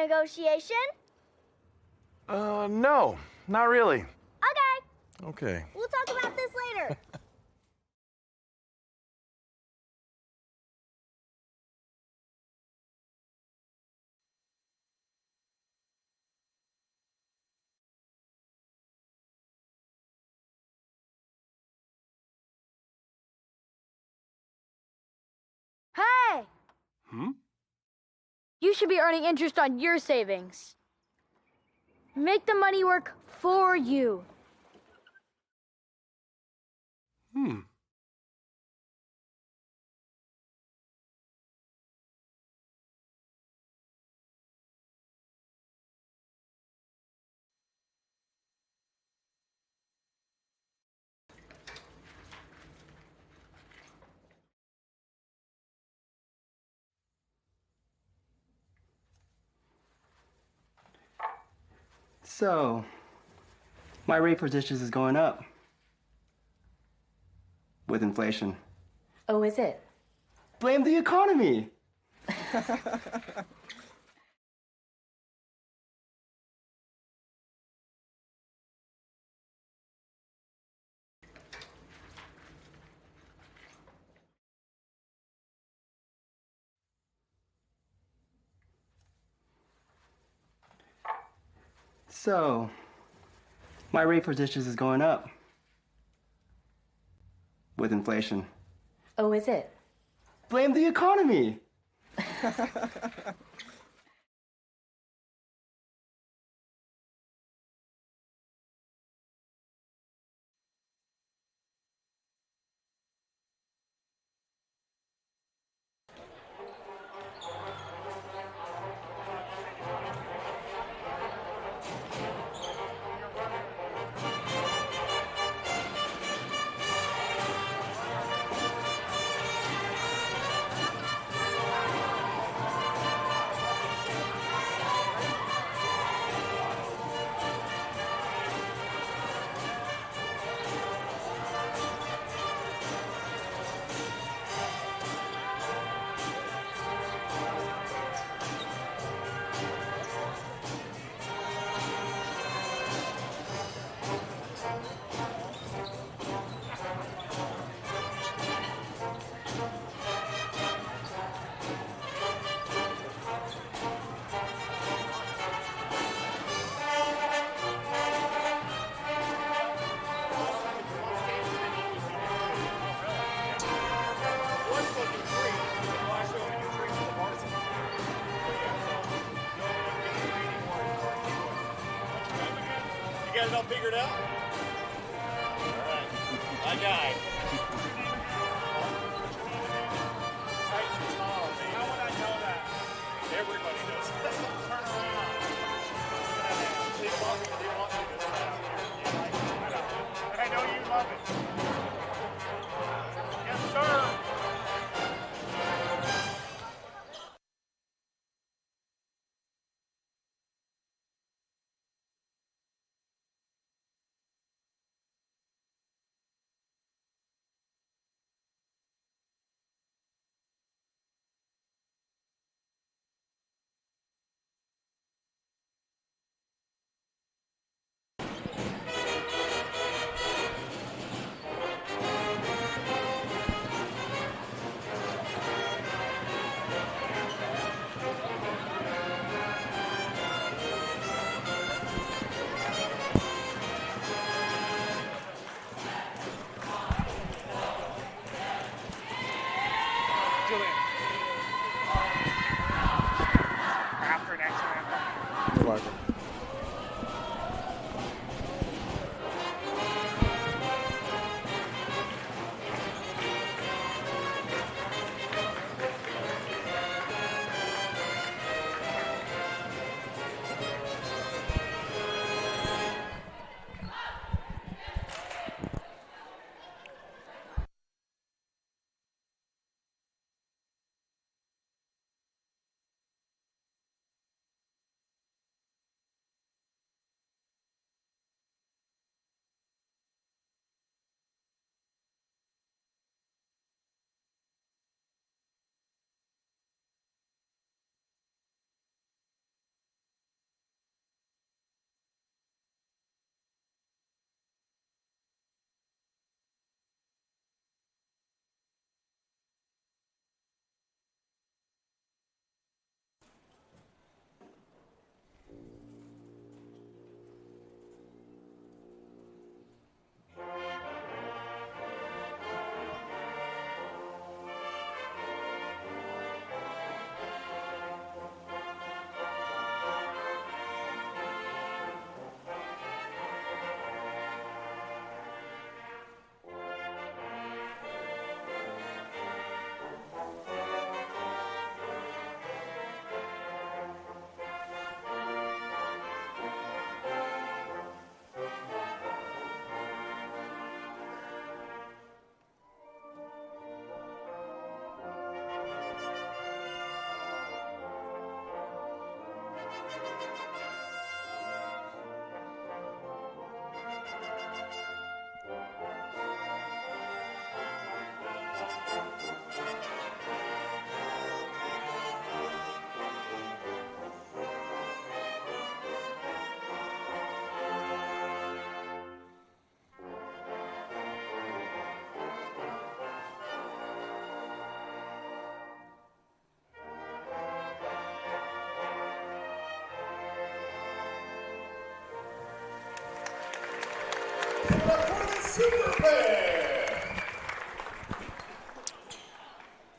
negotiation? No, not really. Okay. Okay. We'll talk about this later. Hey! You should be earning interest on your savings. Make the money work for you. So, my rate for dishes is going up with inflation. Oh, is it? Blame the economy. So, my rate for dishes is going up with inflation. Oh, is it? Blame the economy. You got it all figured out? All right. My guy. How would I know that? Everybody knows. Turn around. They want me to do that. I know you love it. Yes, sir. After next time. You're welcome.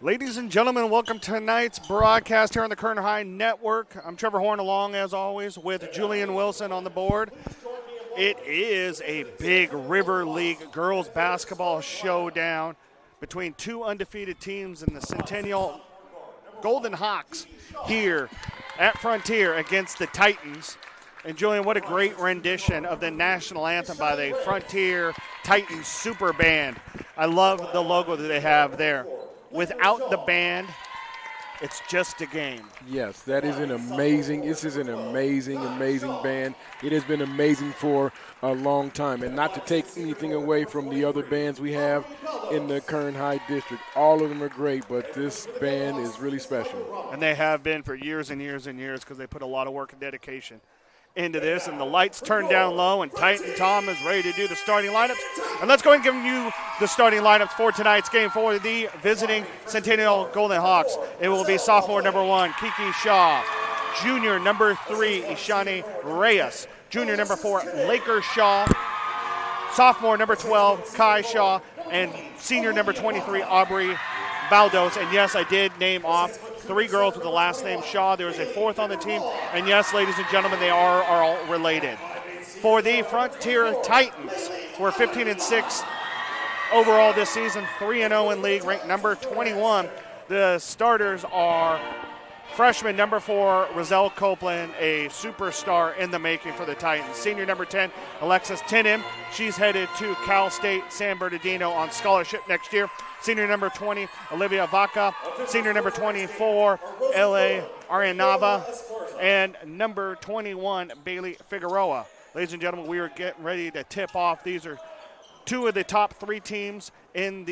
Ladies and gentlemen, welcome to tonight's broadcast here on the Kern High Network. I'm Trevor Horn, along as always with Julian Wilson on the board. It is a big River League girls basketball showdown between two undefeated teams in the Centennial Golden Hawks here at Frontier against the Titans. And Julian, what a great rendition of the national anthem by the Frontier Titans Super Band. I love the logo that they have there. Without the band, it's just a game. Yes, this is an amazing band. It has been amazing for a long time. And not to take anything away from the other bands we have in the Kern High District. All of them are great, but this band is really special. And they have been for years and years and years because they put a lot of work and dedication into this. And the lights turn down low, and Titan Tom is ready to do the starting lineups. And let's go ahead and give you the starting lineups for tonight's game for the visiting Centennial Golden Hawks. It will be sophomore number 1, Kiki Shaw. Junior number 3, Ishani Reyes. Junior number 4, Laker Shaw. Sophomore number 12, Kai Shaw. And senior number 23, Aubrey Baldos. And yes, I did name off 3 girls with the last name Shaw. There is a 4th on the team. And yes, ladies and gentlemen, they are all related. For the Frontier Titans, we're 15-6 overall this season, 3-0 in league, ranked number 21. The starters are freshman number 4, Roselle Copeland, a superstar in the making for the Titans. Senior number 10, Alexis Tinem. She's headed to Cal State San Bernardino on scholarship next year. Senior number 20, Olivia Vaca. Senior number 24, L.A. Arianava. And number 21, Bailey Figueroa. Ladies and gentlemen, we are getting ready to tip off. These are 2 of the top 3 teams in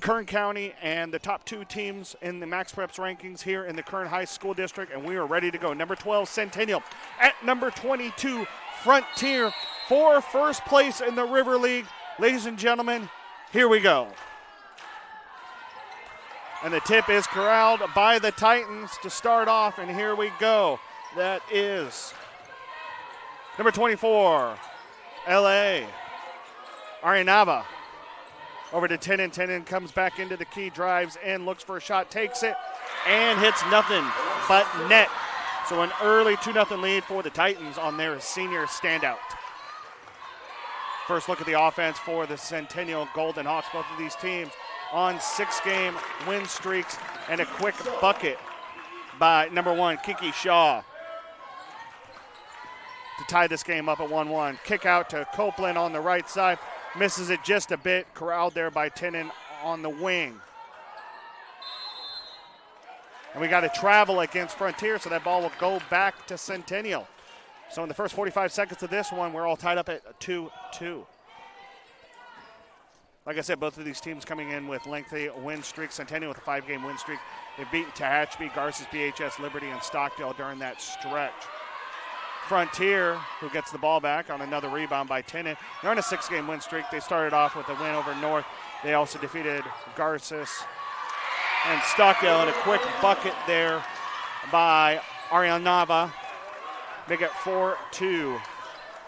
Kern County and the top 2 teams in the Max Preps rankings here in the Kern High School District, and we are ready to go. Number 12, Centennial. At number 22, Frontier for first place in the River League. Ladies and gentlemen, here we go. And the tip is corralled by the Titans to start off, and here we go. That is number 24, L.A. Arianava. Over to Tenon. Tenon comes back into the key, drives in, looks for a shot, takes it, and hits nothing but net. So an early 2-0 lead for the Titans on their senior standout. First look at the offense for the Centennial Golden Hawks. Both of these teams on 6-game win streaks, and a quick bucket by number 1, Kiki Shaw, to tie this game up at 1-1. Kick out to Copeland on the right side. Misses it just a bit. Corralled there by Tenon on the wing. And we got to travel against Frontier, so that ball will go back to Centennial. So in the first 45 seconds of this one, we're all tied up at 2-2. Like I said, both of these teams coming in with lengthy win streaks. Centennial with a 5-game win streak. They've beaten Tehachapi, Garces, BHS, Liberty, and Stockdale during that stretch. Frontier, who gets the ball back on another rebound by Tenon. They're on a 6-game win streak. They started off with a win over North. They also defeated Garces and Stockdale in a quick bucket there by Arianava. They get 4-2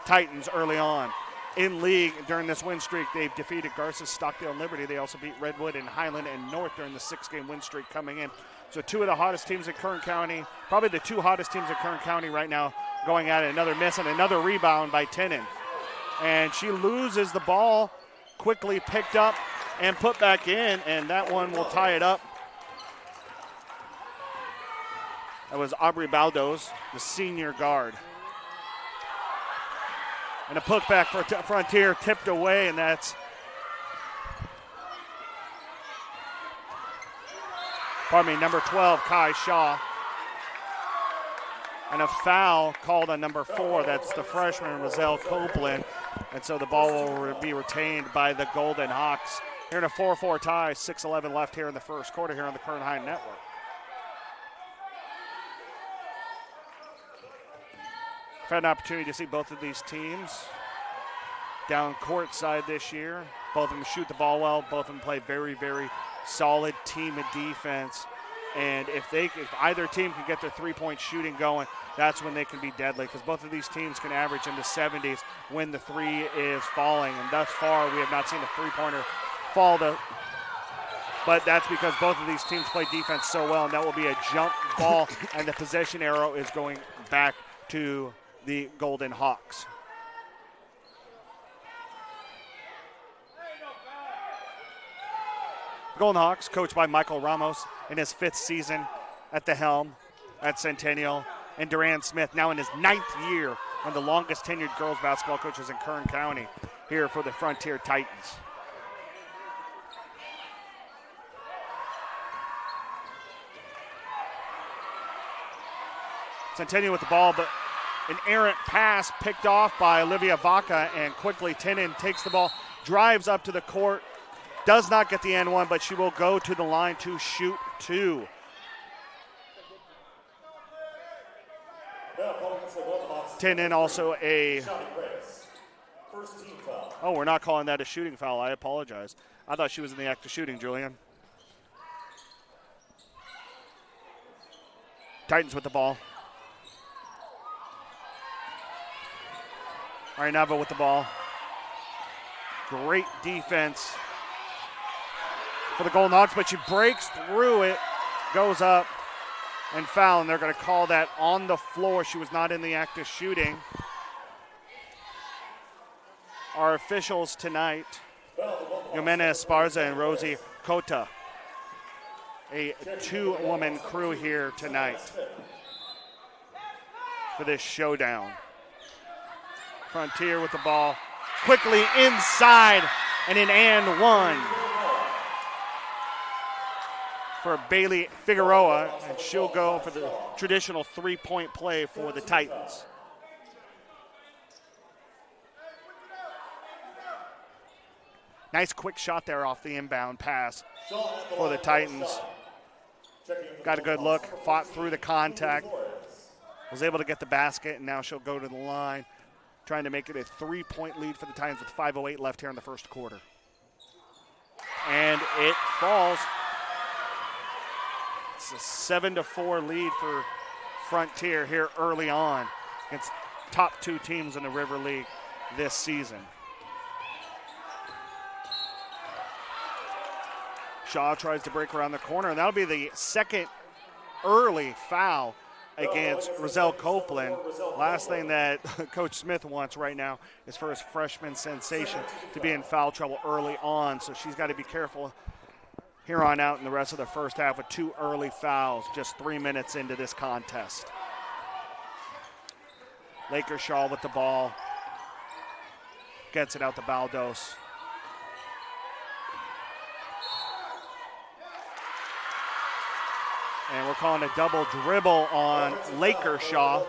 Titans early on. In league during this win streak, they've defeated Garces, Stockdale, and Liberty. They also beat Redwood and Highland and North during the 6-game win streak coming in. So 2 of the hottest teams in Kern County, probably the 2 hottest teams in Kern County right now, going at it. Another miss and another rebound by Tenon. And she loses the ball, quickly picked up and put back in, and that one will tie it up. That was Aubrey Baldos, the senior guard. And a putback for Frontier, tipped away, and that's number 12, Kai Shaw. And a foul called on number 4. That's the freshman, Roselle Copeland. And so the ball will be retained by the Golden Hawks. Here in a 4-4 tie, 6:11 left here in the first quarter here on the Kern High Network. I've had an opportunity to see both of these teams down courtside this year. Both of them shoot the ball well. Both of them play very, very solid team of defense. And if either team can get their three-point shooting going, that's when they can be deadly, because both of these teams can average in the 70s when the three is falling. And thus far, we have not seen a three-pointer fall but that's because both of these teams play defense so well, and that will be a jump ball, and the possession arrow is going back to the Golden Hawks. The Golden Hawks, coached by Michael Ramos in his 5th season at the helm at Centennial, and Duran Smith now in his 9th year, one of the longest tenured girls basketball coaches in Kern County here for the Frontier Titans. Centennial with the ball, but an errant pass picked off by Olivia Vaca, and quickly Tenen takes the ball, drives up to the court, does not get the and one, but she will go to the line to shoot 2. Tenen also we're not calling that a shooting foul. I apologize. I thought she was in the act of shooting, Julian. Titans with the ball. Arinava with the ball. Great defense for the Golden Hawks, but she breaks through it, goes up and foul, and they're going to call that on the floor. She was not in the act of shooting. Our officials tonight, Jimena Esparza and Rosie Cota. A 2-woman crew here tonight for this showdown. Frontier with the ball, quickly inside, and an and one for Bailey Figueroa, and she'll go for the traditional 3-point play for the Titans. Nice quick shot there off the inbound pass for the Titans. Got a good look, fought through the contact, was able to get the basket, and now she'll go to the line, trying to make it a 3-point lead for the Titans with 5:08 left here in the first quarter. And it falls. It's a 7-4 lead for Frontier here early on against top 2 teams in the River League this season. Shaw tries to break around the corner, and that'll be the second early foul against Roselle Copeland. Last thing that Coach Smith wants right now is for his freshman sensation to be in foul trouble early on, so she's got to be careful here on out in the rest of the first half with 2 early fouls just 3 minutes into this contest. Laker Shaw with the ball. Gets it out to Baldos. And we're calling a double dribble on Laker Shaw.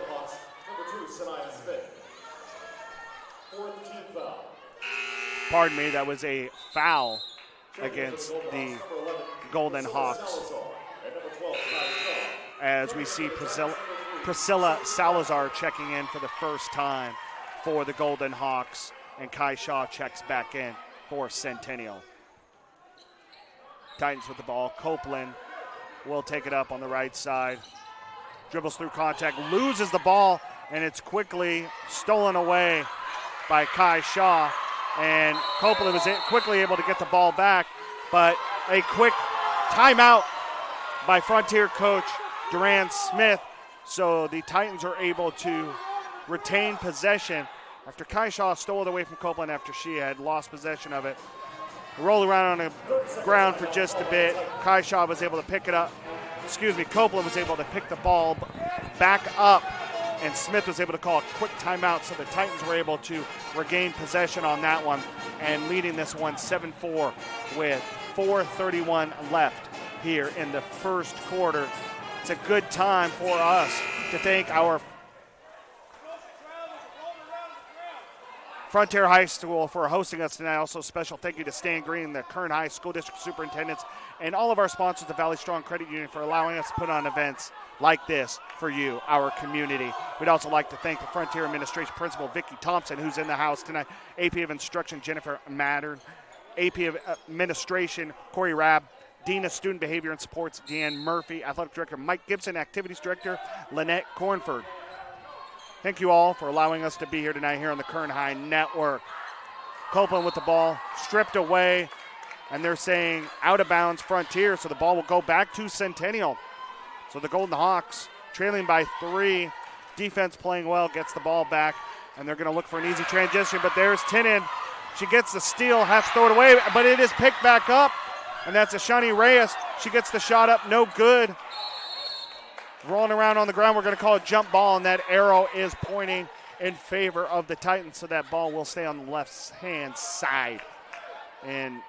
Pardon me, that was a foul against the Golden Hawks. As we see Priscilla Salazar checking in for the first time for the Golden Hawks, and Kai Shaw checks back in for Centennial. Titans with the ball. Copeland will take it up on the right side. Dribbles through contact, loses the ball, and it's quickly stolen away by Kai Shaw. And Copeland was quickly able to get the ball back, but a quick timeout by Frontier coach Duran Smith. So the Titans are able to retain possession after Kai Shaw stole it away from Copeland after she had lost possession of it. Roll around on the ground for just a bit. Kai Shaw was able to pick it up. Copeland was able to pick the ball back up, and Smith was able to call a quick timeout, so the Titans were able to regain possession on that one and leading this one 7-4 with 4:31 left here in the first quarter. It's a good time for us to thank our Frontier High School for hosting us tonight. Also, special thank you to Stan Green, the Kern High School District Superintendents, and all of our sponsors, the Valley Strong Credit Union, for allowing us to put on events like this for you, our community. We'd also like to thank the Frontier Administration Principal, Vicki Thompson, who's in the house tonight, AP of Instruction, Jennifer Mattern, AP of Administration, Corey Rabb, Dean of Student Behavior and Sports, Dan Murphy, Athletic Director Mike Gibson, Activities Director Lynette Cornford. Thank you all for allowing us to be here tonight here on the Kern High Network. Copeland with the ball stripped away, and they're saying out of bounds Frontier, so the ball will go back to Centennial. So the Golden Hawks trailing by 3. Defense playing well, gets the ball back, and they're going to look for an easy transition, but there's Tinnen. She gets the steal, has to throw it away, but it is picked back up, and that's Ashani Reyes. She gets the shot up, no good. Rolling around on the ground, we're going to call it jump ball, and that arrow is pointing in favor of the Titans, so that ball will stay on the left-hand side. And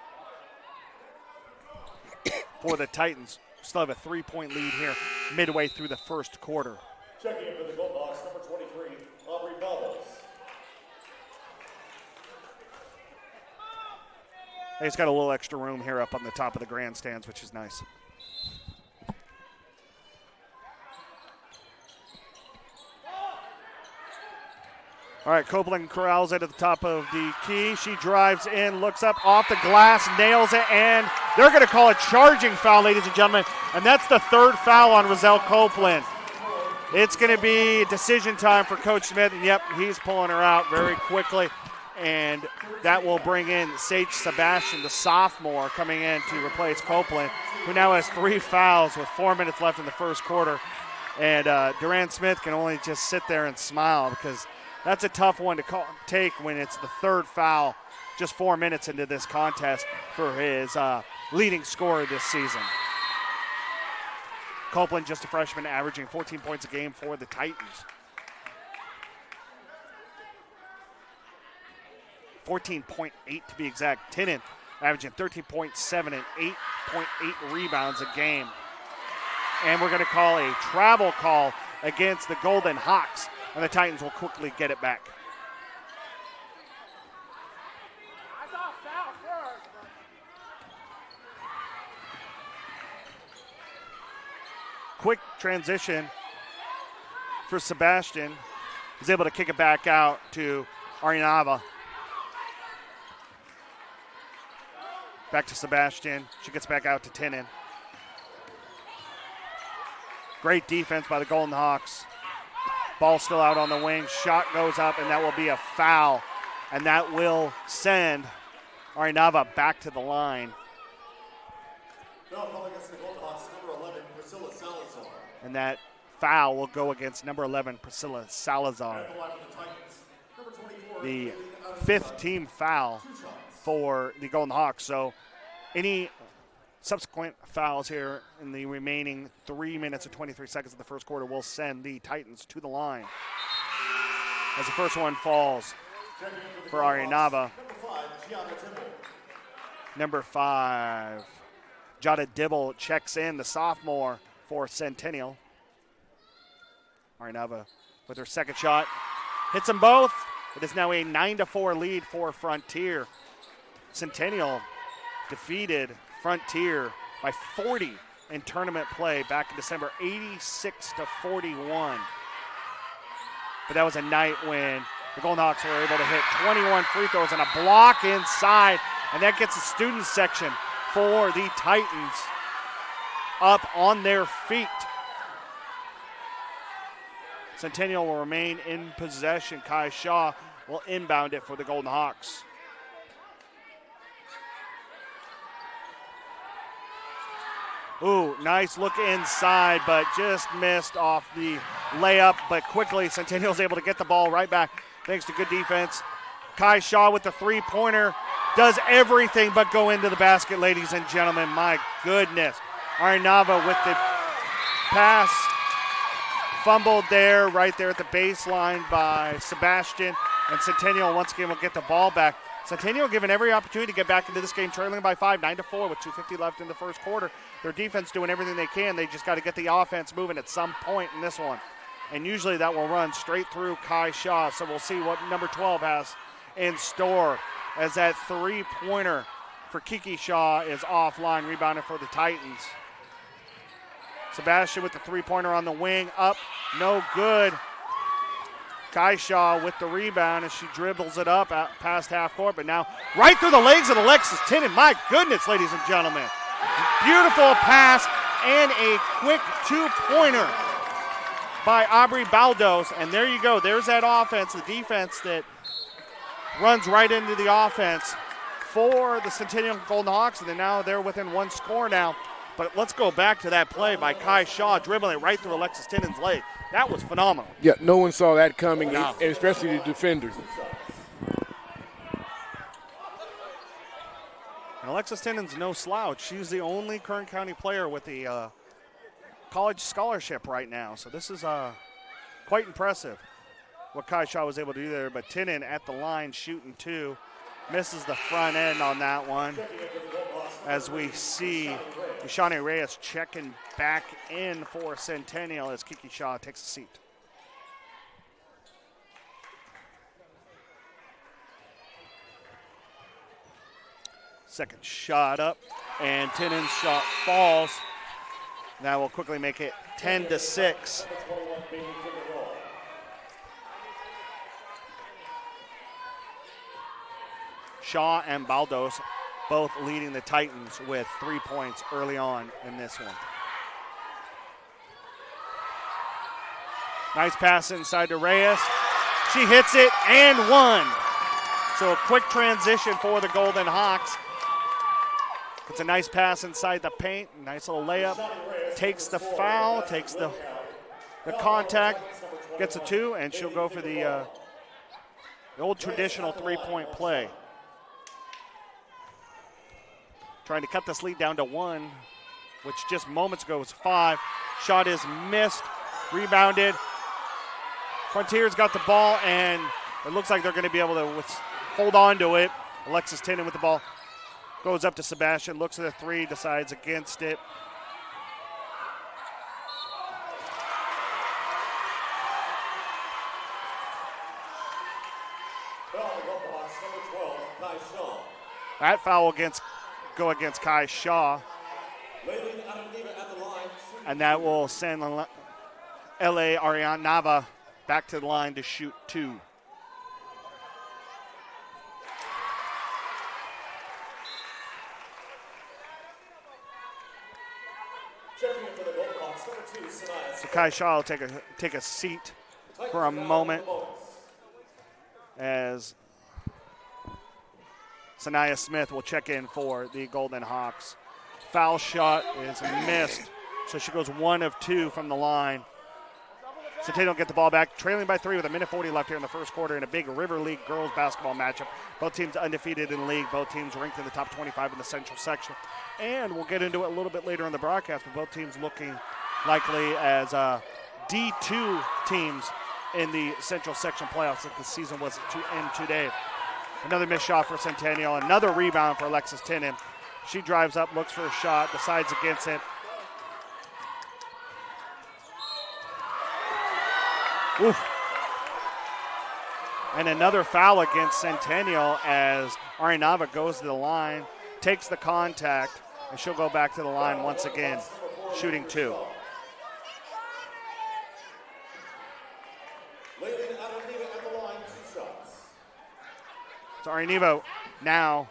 for the Titans, still have a 3-point lead here midway through the first quarter. Checking in for the Golden Hawks, number 23, Aubrey Bellows. He's got a little extra room here up on the top of the grandstands, which is nice. All right, Copeland corrals it at the top of the key. She drives in, looks up off the glass, nails it, and they're going to call a charging foul, ladies and gentlemen, and that's the 3rd foul on Roselle Copeland. It's going to be decision time for Coach Smith, and yep, he's pulling her out very quickly, and that will bring in Sage Sebastian, the sophomore, coming in to replace Copeland, who now has 3 fouls with 4 minutes left in the first quarter, and Durant Smith can only just sit there and smile because that's a tough one to take when it's the 3rd foul just 4 minutes into this contest for his leading scorer this season. Copeland, just a freshman, averaging 14 points a game for the Titans. 14.8 to be exact. Tinnen averaging 13.7 and 8.8 rebounds a game. And we're going to call a travel call against the Golden Hawks, and the Titans will quickly get it back. Quick transition for Sebastian. He's able to kick it back out to Arinava. Back to Sebastian. She gets back out to Tinnen. Great defense by the Golden Hawks. Ball still out on the wing. Shot goes up, and that will be a foul. And that will send Arinava back to the line. Foul call against the Golden Hawks, number 11, Priscilla Salazar. And that foul will go against number 11, Priscilla Salazar. The 5th team foul for the Golden Hawks. So any subsequent fouls here in the remaining 3 minutes and 23 seconds of the first quarter will send the Titans to the line. As the first one falls for Arinava. Number 5, Jada Dibble checks in, the sophomore for Centennial. Arinava with her second shot. Hits them both. It is now a 9-4 lead for Frontier. Centennial defeated Frontier by 40 in tournament play back in December, 86-41. But that was a night when the Golden Hawks were able to hit 21 free throws and a block inside, and that gets the student section for the Titans up on their feet. Centennial will remain in possession. Kai Shaw will inbound it for the Golden Hawks. Ooh, nice look inside, but just missed off the layup. But quickly, Centennial's able to get the ball right back thanks to good defense. Kai Shaw with the three-pointer does everything but go into the basket, ladies and gentlemen. My goodness. Arinava with the pass. Fumbled there, right there at the baseline by Sebastian. And Centennial once again will get the ball back. Centennial given every opportunity to get back into this game, trailing by 5, 9-4 with 2:50 left in the first quarter. Their defense doing everything they can. They just got to get the offense moving at some point in this one. And usually that will run straight through Kai Shaw. So we'll see what number 12 has in store as that three-pointer for Kiki Shaw is offline, rebounded for the Titans. Sebastian with the three-pointer on the wing, up, no good. Kai Shaw with the rebound as she dribbles it up past half court, but now right through the legs of Alexis Tinnen. My goodness, ladies and gentlemen. Beautiful pass and a quick two-pointer by Aubrey Baldos. And there you go. There's that offense, the defense that runs right into the offense for the Centennial Golden Hawks. And now they're within one score now. But let's go back to that play by Kai Shaw, dribbling it right through Alexis Tinnen's leg. That was phenomenal. Yeah, no one saw that coming, No. especially the defenders. And Alexis Tinnen's no slouch. She's the only Kern County player with the college scholarship right now. So this is quite impressive what Kai Shaw was able to do there. But Tinnen at the line shooting two. Misses the front end on that one. As we see Shawnee Reyes checking back in for Centennial as Kiki Shaw takes a seat. Second shot up, and Tinnen's shot falls. That will quickly make it 10-6. Shaw and Baldos both leading the Titans with 3 points early on in this one. Nice pass inside to Reyes. She hits it and one. So a quick transition for the Golden Hawks. It's a nice pass inside the paint. Nice little layup. Takes the foul, takes the contact, gets a two, and she'll go for the old traditional three-point play. Trying to cut this lead down to one, which just moments ago was 5. Shot is missed, rebounded. Frontiers got the ball, and it looks like they're going to be able to hold on to it. Alexis Tinnen with the ball. Goes up to Sebastian, looks at the three, decides against it. That foul will go against Kai Shaw. And that will send L.A. Ariane Nava back to the line to shoot two. So Kai Shaw will take a seat for a moment as Sanaya Smith will check in for the Golden Hawks. Foul shot is missed, so she goes 1 of 2 from the line. Centennial get the ball back, trailing by 3 with a minute 40 left here in the first quarter in a big River League girls basketball matchup. Both teams undefeated in the league. Both teams ranked in the top 25 in the Central section. And we'll get into it a little bit later in the broadcast, but both teams looking likely as D2 teams in the Central section playoffs if the season was to end today. Another missed shot for Centennial. Another rebound for Alexis Tinnen. She drives up, looks for a shot, decides against it. Oof. And another foul against Centennial as Arinava goes to the line, takes the contact, and she'll go back to the line once again, shooting 2. So Arinivo now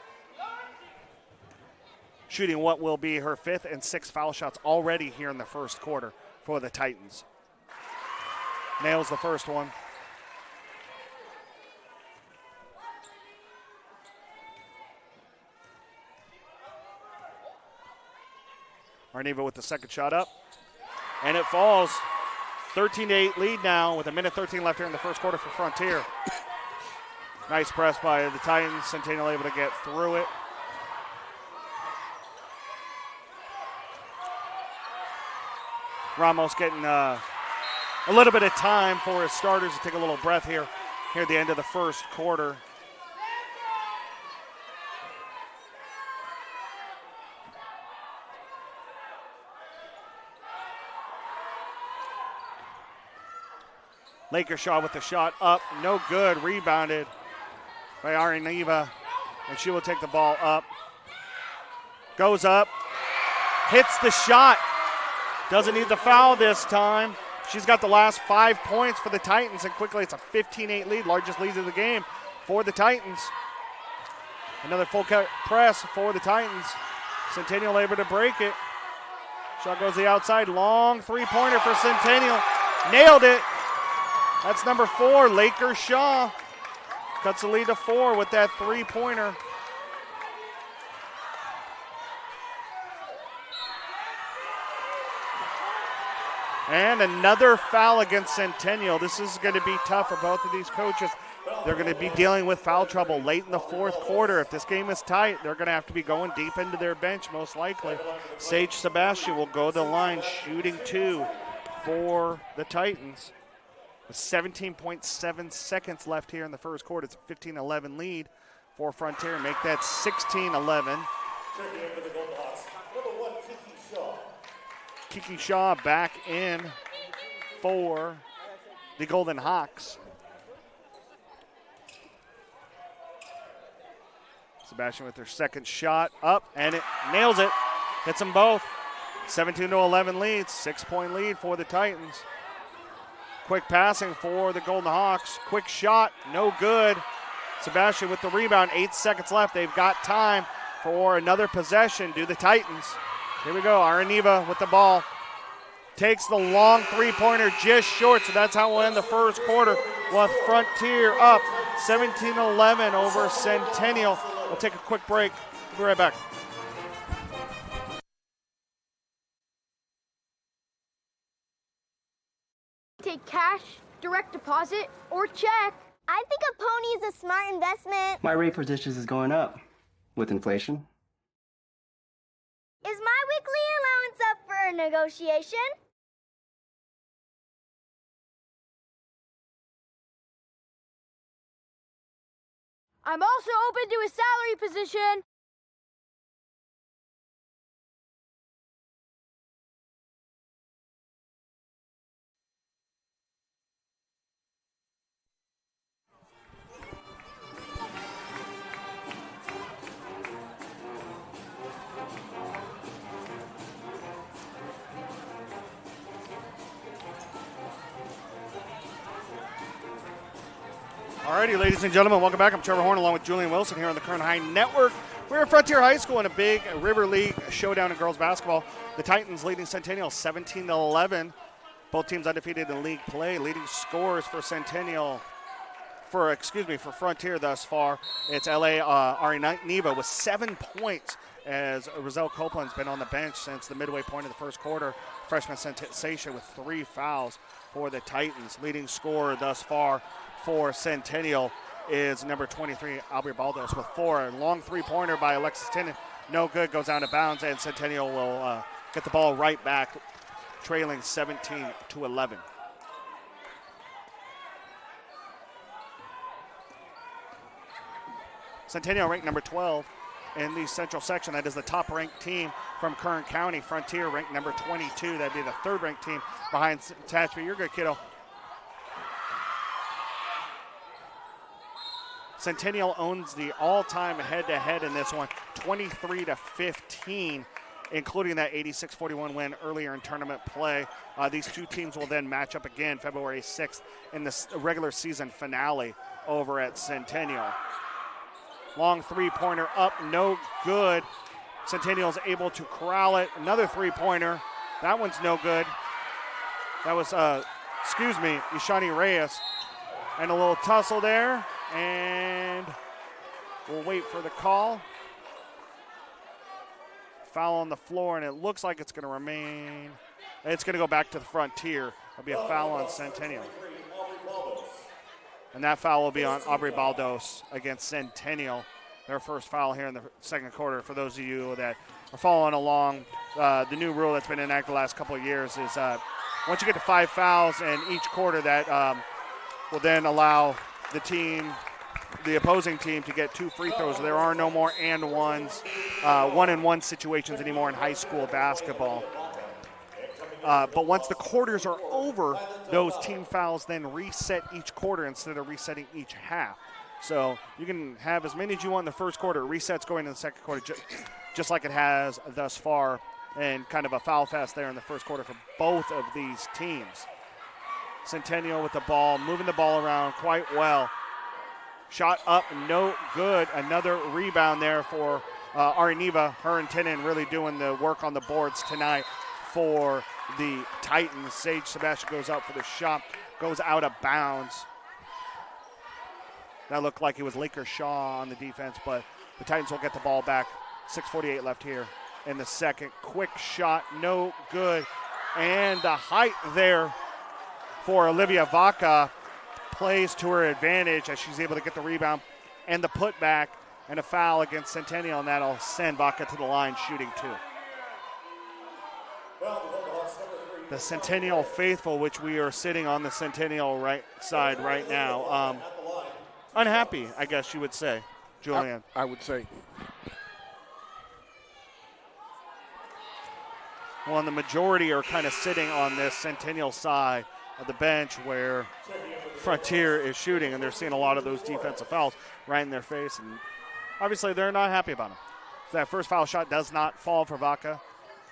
shooting what will be her 5th and 6th foul shots already here in the first quarter for the Titans. Nails the first one. Arniva with the second shot up. And it falls. 13-8 lead now with a minute 13 left here in the first quarter for Frontier. Nice press by the Titans. Centennial able to get through it. Ramos getting a little bit of time for his starters to take a little breath here at the end of the first quarter. Laker Shaw with the shot up, no good, rebounded by Ariniva, and she will take the ball up. Goes up, hits the shot, doesn't need the foul this time. She's got the last 5 points for the Titans, and quickly it's a 15-8 lead, largest lead of the game for the Titans. Another full cut press for the Titans. Centennial able to break it. Shot goes to the outside. Long three-pointer for Centennial. Nailed it. That's number 4, Laker Shaw. Cuts the lead to 4 with that three-pointer. And another foul against Centennial. This is going to be tough for both of these coaches. They're going to be dealing with foul trouble late in the fourth quarter. If this game is tight, they're going to have to be going deep into their bench most likely. Sage Sebastian will go to the line shooting 2 for the Titans. With 17.7 seconds left here in the first quarter. It's a 15-11 lead for Frontier. Make that 16-11. Kiki Shaw back in for the Golden Hawks. Sebastian with their second shot up, and it nails it. Hits them both. 17-11 lead, 6-point lead for the Titans. Quick passing for the Golden Hawks. Quick shot, no good. Sebastian with the rebound, 8 seconds left. They've got time for another possession. Do the Titans. Here we go, Araniva with the ball. Takes the long three-pointer just short, so that's how we'll end the first quarter with Frontier up 17-11 over Centennial. We'll take a quick break. Be right back. Take cash, direct deposit, or check. I think a pony is a smart investment. My rate for dishes is going up with inflation. Is my weekly allowance up for a negotiation? I'm also open to a salary position. Alrighty, ladies and gentlemen, welcome back. I'm Trevor Horn along with Julian Wilson here on the Kern High Network. We're at Frontier High School in a big River League showdown in girls basketball. The Titans leading Centennial 17-11. Both teams undefeated in league play. Leading scores for Centennial, for Frontier thus far. It's Ari Neva with 7 points as Roselle Copeland's been on the bench since the midway point of the first quarter. Freshman sensation with 3 fouls for the Titans. Leading scorer thus far for Centennial is number 23, Aubrey Baldos with 4. Long three-pointer by Alexis Tennant. No good, goes out of bounds, and Centennial will get the ball right back, trailing 17-11. Centennial ranked number 12 in the central section. That is the top-ranked team from Kern County. Frontier ranked number 22. That'd be the third-ranked team behind Tehachapi. You're good, kiddo. Centennial owns the all-time head-to-head in this one, 23-15, including that 86-41 win earlier in tournament play. These two teams will then match up again February 6th in the regular season finale over at Centennial. Long three-pointer up, no good. Centennial's able to corral it. Another three-pointer. That one's no good. That was, Ishani Reyes. And a little tussle there. And we'll wait for the call. Foul on the floor, and it looks like it's going to remain. It's going to go back to the Frontier. It'll be a foul on Centennial. And that foul will be on Aubrey Baldos against Centennial. Their first foul here in the second quarter. For those of you that are following along, the new rule that's been enacted the last couple of years is once you get to 5 fouls in each quarter, that will then allow the opposing team to get 2 free throws. There are no more and ones, 1-and-1 situations anymore in high school basketball. But once the quarters are over, those team fouls then reset each quarter instead of resetting each half. So you can have as many as you want in the first quarter. Resets going in the second quarter, just like it has thus far, and kind of a foul fest there in the first quarter for both of these teams. Centennial with the ball, moving the ball around quite well. Shot up, no good. Another rebound there for Arneva, her and Tinnen really doing the work on the boards tonight for the Titans. Sage Sebastian goes out for the shot, goes out of bounds. That looked like it was Laker Shaw on the defense, but the Titans will get the ball back. 6:48 left here in the second. Quick shot, no good. And the height there for Olivia Vaca plays to her advantage as she's able to get the rebound and the putback and a foul against Centennial, and that'll send Vaca to the line shooting 2. The Centennial faithful, which we are sitting on the Centennial right side right now, unhappy, I guess you would say, Julian. I would say. Well, and the majority are kind of sitting on this Centennial side of the bench where Frontier is shooting, and they're seeing a lot of those defensive fouls right in their face, and obviously they're not happy about them. So that first foul shot does not fall for Vaca,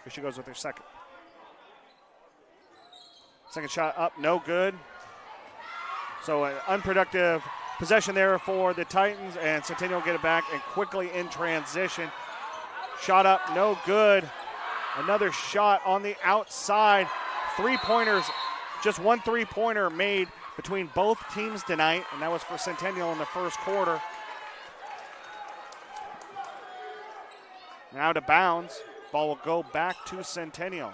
but she goes with her second. Second shot up, no good. So an unproductive possession there for the Titans, and Centennial get it back and quickly in transition. Shot up, no good. Another shot on the outside. Three-pointers, just one three-pointer made between both teams tonight, and that was for Centennial in the first quarter. Now to bounds. Ball will go back to Centennial.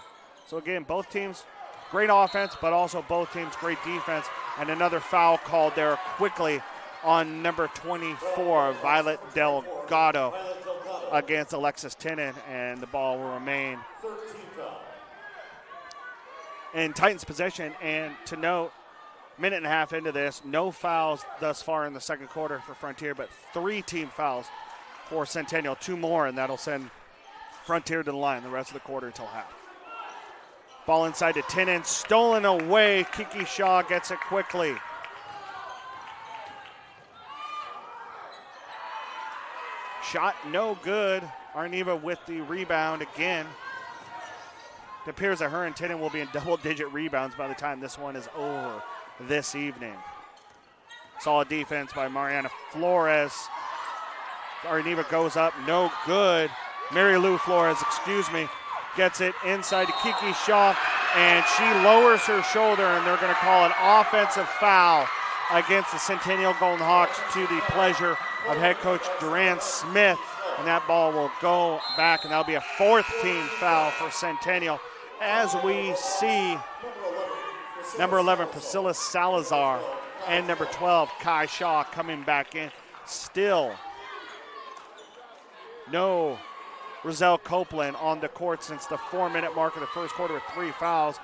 So again, both teams, great offense, but also both teams, great defense. And another foul called there quickly on number 24, Violet Delgado, against Alexis Tinnen, and the ball will remain in Titans possession. And to note, minute and a half into this, no fouls thus far in the second quarter for Frontier, but 3 team fouls for Centennial, 2 more, and that'll send Frontier to the line the rest of the quarter until half. Ball inside to Tinnen, stolen away. Kiki Shaw gets it quickly. Shot no good. Arneva with the rebound again. It appears that her and Tinnen will be in double-digit rebounds by the time this one is over this evening. Solid defense by Mariana Flores. Arneva goes up, no good. Mary Lou Flores, gets it inside to Kiki Shaw, and she lowers her shoulder, and they're going to call an offensive foul against the Centennial Golden Hawks to the pleasure of head coach Duran Smith, and that ball will go back, and that'll be a 4th team foul for Centennial as we see number 11 Priscilla Salazar and number 12 Kai Shaw coming back in. Still no Roselle Copeland on the court since the 4-minute mark of the first quarter with 3 fouls.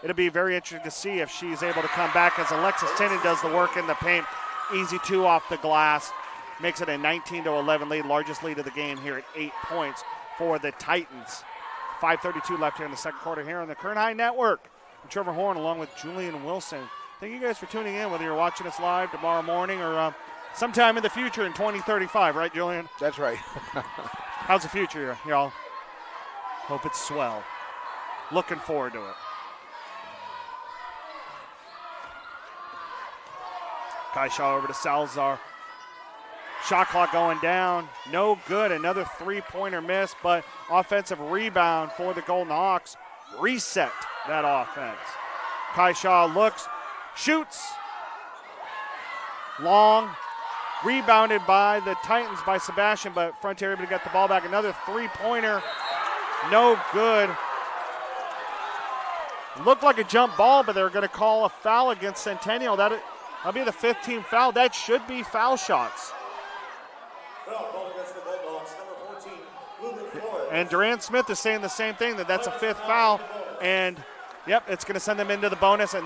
It'll be very interesting to see if she's able to come back as Alexis Tinnen does the work in the paint. Easy 2 off the glass. Makes it a 19-11 lead, largest lead of the game here at 8 points for the Titans. 5:32 left here in the second quarter here on the Kern High Network. I'm Trevor Horn along with Julian Wilson. Thank you guys for tuning in, whether you're watching us live tomorrow morning or sometime in the future in 2035, right, Julian? That's right. How's the future, y'all? Hope it's swell. Looking forward to it. Kai Shaw over to Salazar. Shot clock going down. No good. Another 3-pointer miss, but offensive rebound for the Golden Hawks. Reset that offense. Kai Shaw looks, shoots. Long. Rebounded by the Titans by Sebastian, but Frontier able to get the ball back. Another 3-pointer. No good. Looked like a jump ball, but they're going to call a foul against Centennial. That'll be the 5th team foul. That should be foul shots. And Durant Smith is saying the same thing, that's a 5th foul. And, yep, it's going to send them into the bonus. And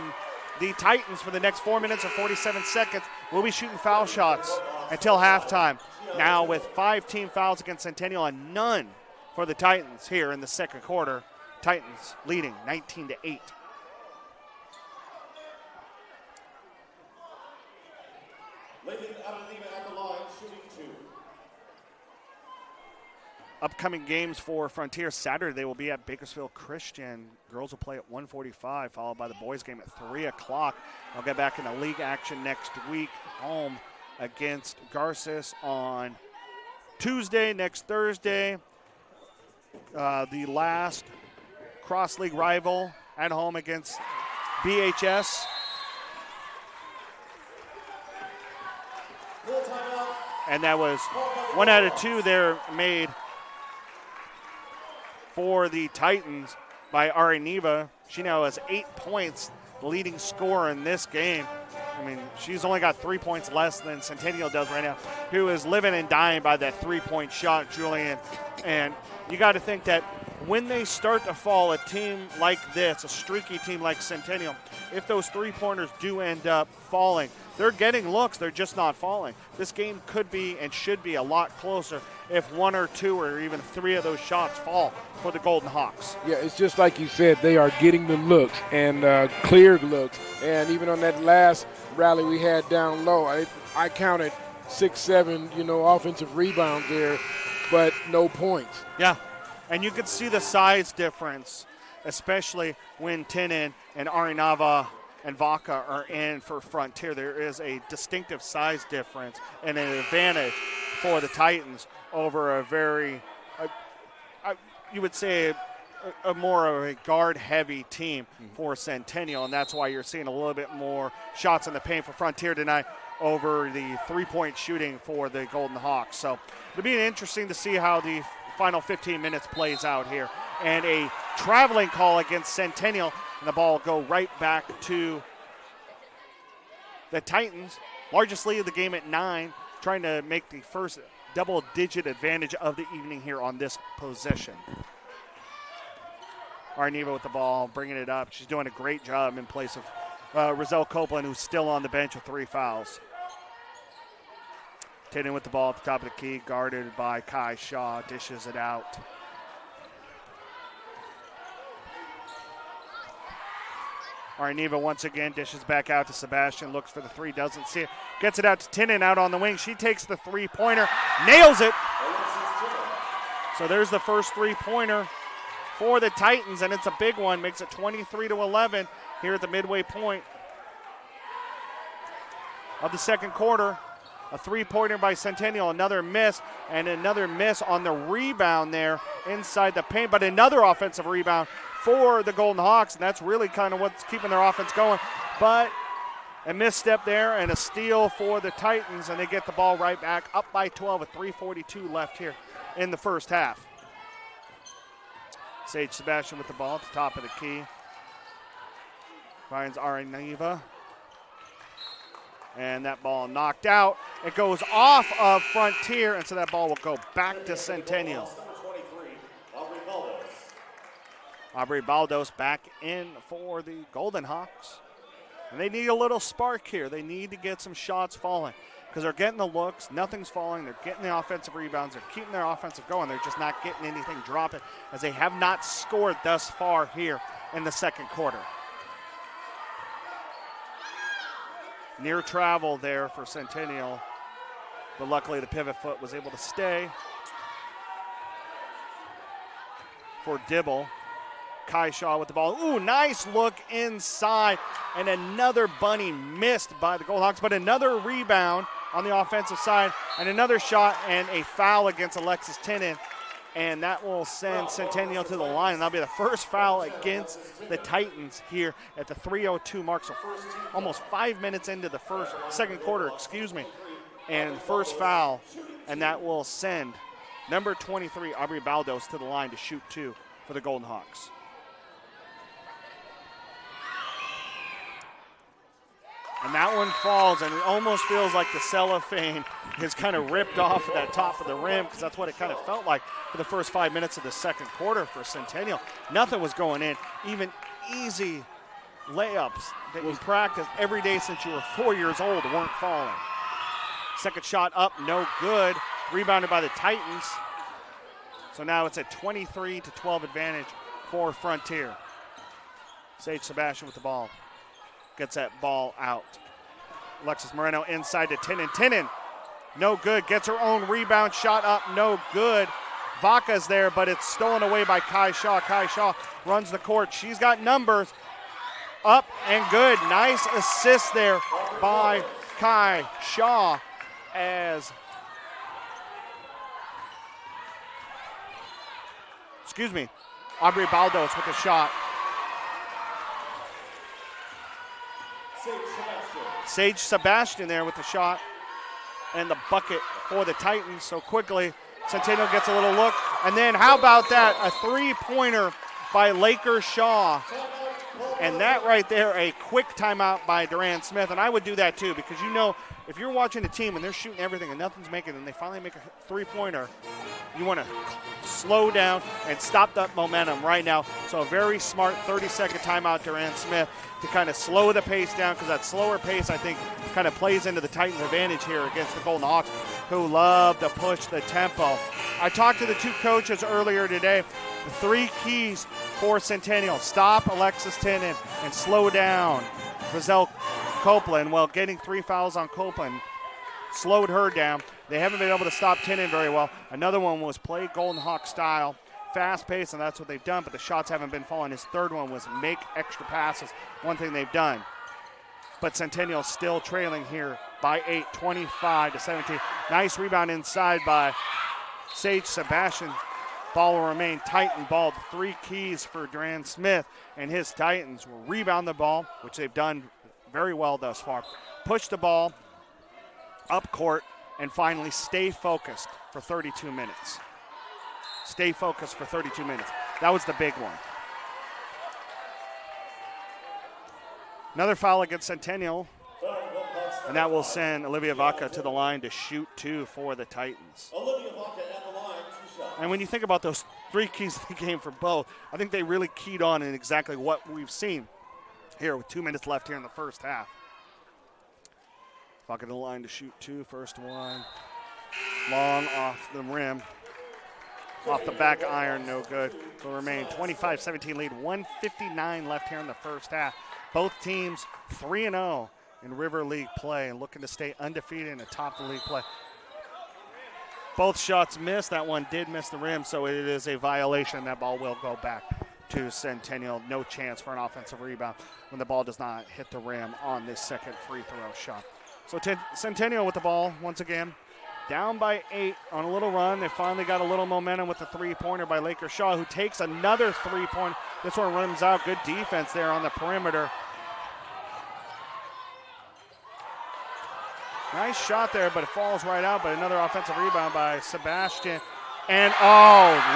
the Titans, for the next 4 minutes and 47 seconds, will be shooting foul shots until halftime. Now with 5 team fouls against Centennial and none for the Titans here in the second quarter. Titans leading 19-8. Upcoming games for Frontier Saturday, they will be at Bakersfield Christian. Girls will play at 1:45, followed by the boys game at 3 o'clock. They'll get back into league action next week, home against Garces on Tuesday, next Thursday, the last cross-league rival at home against BHS. And that was 1 out of 2 there made for the Titans by Ari Neva. She now has 8 points, the leading scorer in this game. I mean, she's only got 3 points less than Centennial does right now, who is living and dying by that three-point shot, Julian. And you got to think that when they start to fall, a team like this, a streaky team like Centennial, if those three-pointers do end up falling, they're getting looks, they're just not falling. This game could be and should be a lot closer if 1 or 2 or even 3 of those shots fall for the Golden Hawks. Yeah, it's just like you said, they are getting the looks and cleared looks. And even on that last rally we had down low, I counted 6, 7, offensive rebounds there, but no points. Yeah, and you could see the size difference, especially when Tinin and Arinava and Vaca are in for Frontier. There is a distinctive size difference and an advantage for the Titans over a very, you would say, a more of a guard-heavy team for Centennial, and that's why you're seeing a little bit more shots in the paint for Frontier tonight over the three-point shooting for the Golden Hawks. So it'll be interesting to see how the final 15 minutes plays out here. And a traveling call against Centennial, and the ball will go right back to the Titans. Largest lead of the game at 9, trying to make the first double-digit advantage of the evening here on this possession. Arneva with the ball, bringing it up. She's doing a great job in place of Roselle Copeland, who's still on the bench with 3 fouls. Tinin with the ball at the top of the key, guarded by Kai Shaw, dishes it out. Arneva once again dishes back out to Sebastian, looks for the 3, doesn't see it. Gets it out to Tinin out on the wing. She takes the 3-pointer, nails it. So there's the first 3-pointer for the Titans, and it's a big one. Makes it 23-11 here at the midway point of the second quarter. A 3-pointer by Centennial, another miss, and another miss on the rebound there inside the paint, but another offensive rebound for the Golden Hawks, and that's really kind of what's keeping their offense going. But a misstep there and a steal for the Titans, and they get the ball right back up by 12 with 3:42 left here in the first half. Sage Sebastian with the ball at the top of the key. Finds Arineva. And that ball knocked out. It goes off of Frontier, and so that ball will go back to Centennial. Aubrey Baldos back in for the Golden Hawks. And they need a little spark here. They need to get some shots falling because they're getting the looks. Nothing's falling. They're getting the offensive rebounds. They're keeping their offensive going. They're just not getting anything dropping as they have not scored thus far here in the second quarter. Near travel there for Centennial, but luckily the pivot foot was able to stay. For Dibble, Kai Shaw with the ball. Ooh, nice look inside, and another bunny missed by the Golden Hawks, but another rebound on the offensive side, and another shot and a foul against Alexis Tinin. And that will send Centennial to the line, and that'll be the first foul against the Titans here at the 3:02 mark. So almost 5 minutes into the second quarter, and first foul, and that will send number 23, Aubrey Baldos, to the line to shoot 2 for the Golden Hawks. And that one falls, and it almost feels like the cellophane is kind of ripped off at that top of the rim, because that's what it kind of felt like for the first 5 minutes of the second quarter for Centennial. Nothing was going in. Even easy layups that you practice every day since you were 4 years old weren't falling. Second shot up, no good. Rebounded by the Titans. So now it's a 23-12 advantage for Frontier. Sage Sebastian with the ball. Gets that ball out. Alexis Moreno inside to Tinin. Tinin, no good. Gets her own rebound, shot up, no good. Vaca's there, but it's stolen away by Kai Shaw. Kai Shaw runs the court. She's got numbers. Up and good. Nice assist there by Kai Shaw as Aubrey Baldos with the shot. Sage Sebastian there with the shot and the bucket for the Titans. So quickly, Centennial gets a little look. And then how about that? A three-pointer by Laker Shaw. And that right there, a quick timeout by Durant Smith. And I would do that too, because you know, if you're watching a team and they're shooting everything and nothing's making it and they finally make a three-pointer, you want to slow down and stop that momentum right now. So a very smart 30-second timeout, Durant Smith, to kind of slow the pace down, because that slower pace, I think, kind of plays into the Titans' advantage here against the Golden Hawks, who love to push the tempo. I talked to the two coaches earlier today. The three keys for Centennial: stop Alexis Tenen and slow down Giselle Copeland. Well, getting 3 fouls on Copeland slowed her down. They haven't been able to stop Tenen very well. Another one was play Golden Hawk style, fast pace, and that's what they've done, but the shots haven't been falling. His third one was make extra passes, one thing they've done. But Centennial still trailing here by 8, 25-17. Nice rebound inside by Sage Sebastian. Ball will remain Titan ball. The three keys for Durant Smith and his Titans will rebound the ball, which they've done very well thus far. Push the ball up court, and finally stay focused for 32 minutes. Stay focused for 32 minutes. That was the big one. Another foul against Centennial, and that will send Olivia Vaca to the line to shoot 2 for the Titans. Olivia Vaca at the line, 2 shots. And when you think about those three keys of the game for both, I think they really keyed on in exactly what we've seen here with 2 minutes left here in the first half. Vaca to the line to shoot 2, first one. Long off the rim. Off the back iron, no good. Will remain 25-17 lead, 1:59 left here in the first half. Both teams 3-0 in River League play and looking to stay undefeated and atop the league play. Both shots missed. That one did miss the rim, so it is a violation. That ball will go back to Centennial. No chance for an offensive rebound when the ball does not hit the rim on this second free throw shot. So Centennial with the ball once again. Down by 8 on a little run. They finally got a little momentum with the three-pointer by Laker Shaw, who takes another three-point. This one rims out. Good defense there on the perimeter. Nice shot there, but it falls right out. But another offensive rebound by Sebastian. And,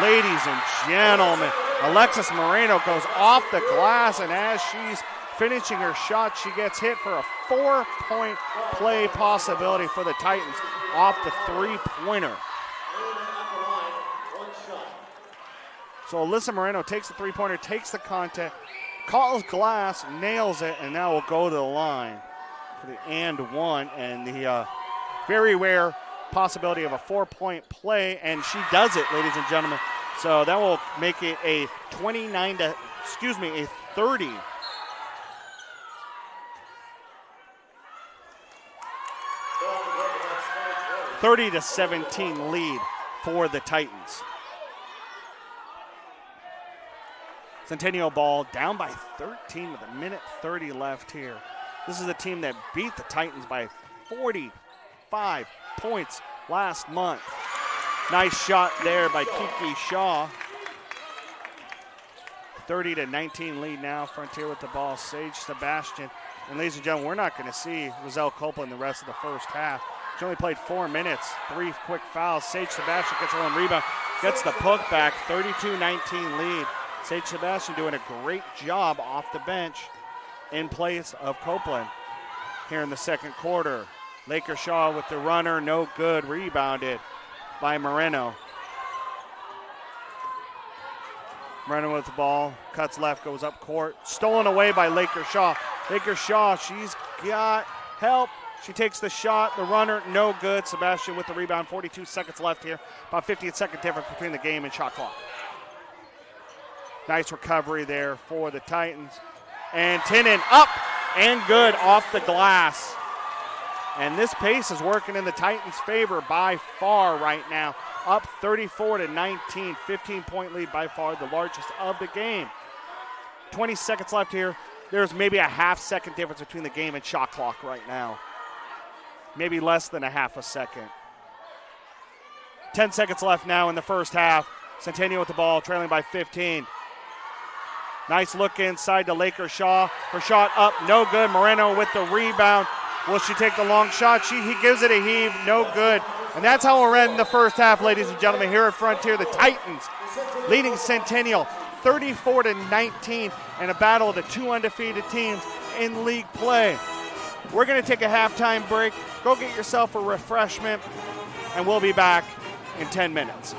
ladies and gentlemen, Alexis Moreno goes off the glass, and as she's finishing her shot, she gets hit for a 4-point play possibility for the Titans off the three-pointer. So Alyssa Moreno takes the three-pointer, takes the contact, calls glass, nails it, and now will go to the line for the and one, and the very rare possibility of a 4-point play, and she does it, ladies and gentlemen. So that will make it a 30. 30-17 lead for the Titans. Centennial ball down by 13 with 1:30 left here. This is a team that beat the Titans by 45 points last month. Nice shot there by Kiki Shaw. 30-19 lead now. Frontier with the ball. Sage Sebastian. And ladies and gentlemen, we're not going to see Giselle Copeland the rest of the first half. She only played 4 minutes, 3 quick fouls. Sage Sebastian gets her own rebound, gets the puck back, 32-19 lead. Sage Sebastian doing a great job off the bench in place of Copeland here in the second quarter. Laker Shaw with the runner, no good, rebounded by Moreno. Moreno with the ball, cuts left, goes up court, stolen away by Laker Shaw. Laker Shaw, she's got help. She takes the shot, the runner, no good. Sebastian with the rebound, 42 seconds left here. About 15-second difference between the game and shot clock. Nice recovery there for the Titans. And Tenen up and good off the glass. And this pace is working in the Titans' favor by far right now. Up 34-19, 15-point lead by far, the largest of the game. 20 seconds left here. There's maybe a half-second difference between the game and shot clock right now. Maybe less than a half a second. 10 seconds left now in the first half. Centennial with the ball, trailing by 15. Nice look inside to Laker Shaw. Her shot up, no good. Moreno with the rebound. Will she take the long shot? He gives it a heave, no good. And that's how we're ending the first half, ladies and gentlemen. Here at Frontier, the Titans leading Centennial 34-19 in a battle of the two undefeated teams in league play. We're going to take a halftime break. Go get yourself a refreshment, and we'll be back in 10 minutes.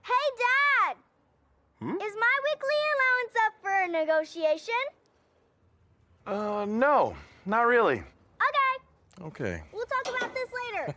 Hey, Dad! Is my weekly allowance up for a negotiation? No, not really. Okay, Okay. we'll talk about this later.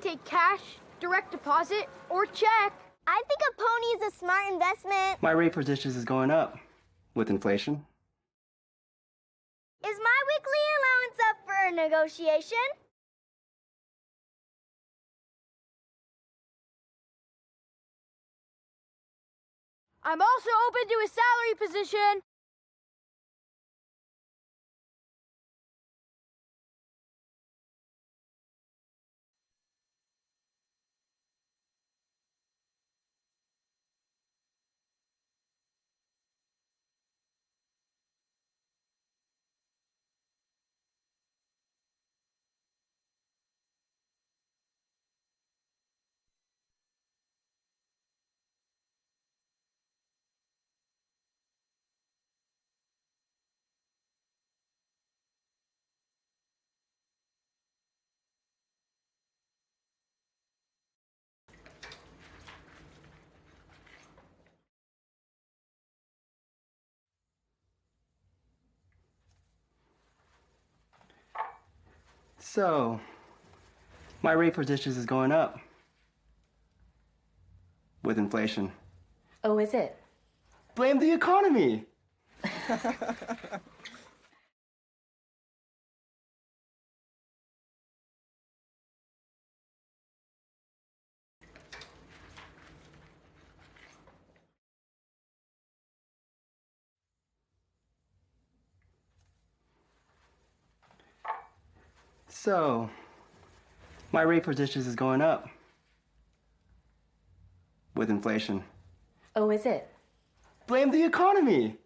Take cash, direct deposit, or check. I think a pony is a smart investment. My rate for dishes is going up with inflation. Is my weekly allowance up for a negotiation? I'm also open to a salary position. So, my rate for dishes is going up with inflation. Oh, is it? Blame the economy. So, my rate for dishes is going up with inflation. Oh, is it? Blame the economy.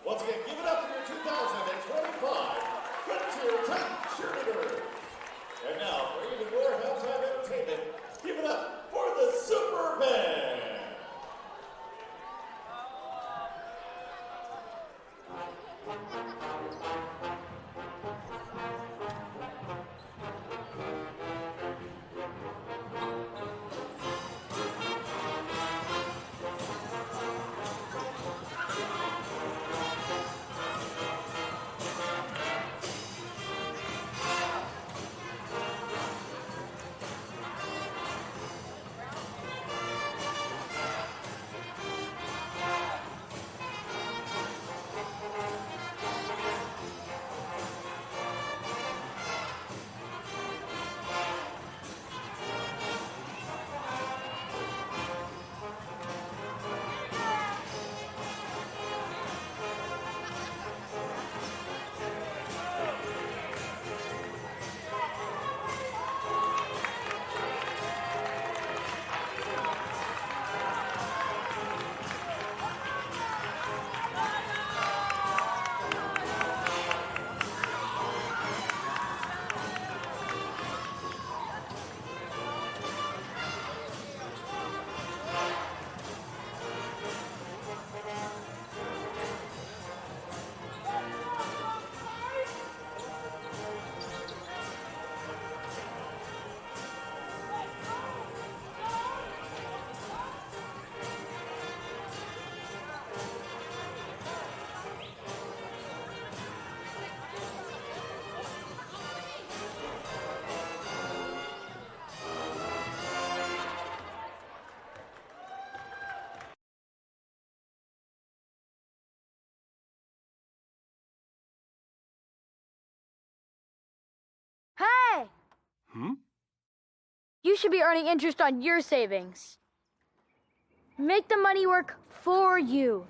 Once again, give it up for your 2025 Frontier Tech Cheerleaders. And now, for even more halftime entertainment, give it up for the Super Band. Hey! You should be earning interest on your savings. Make the money work for you.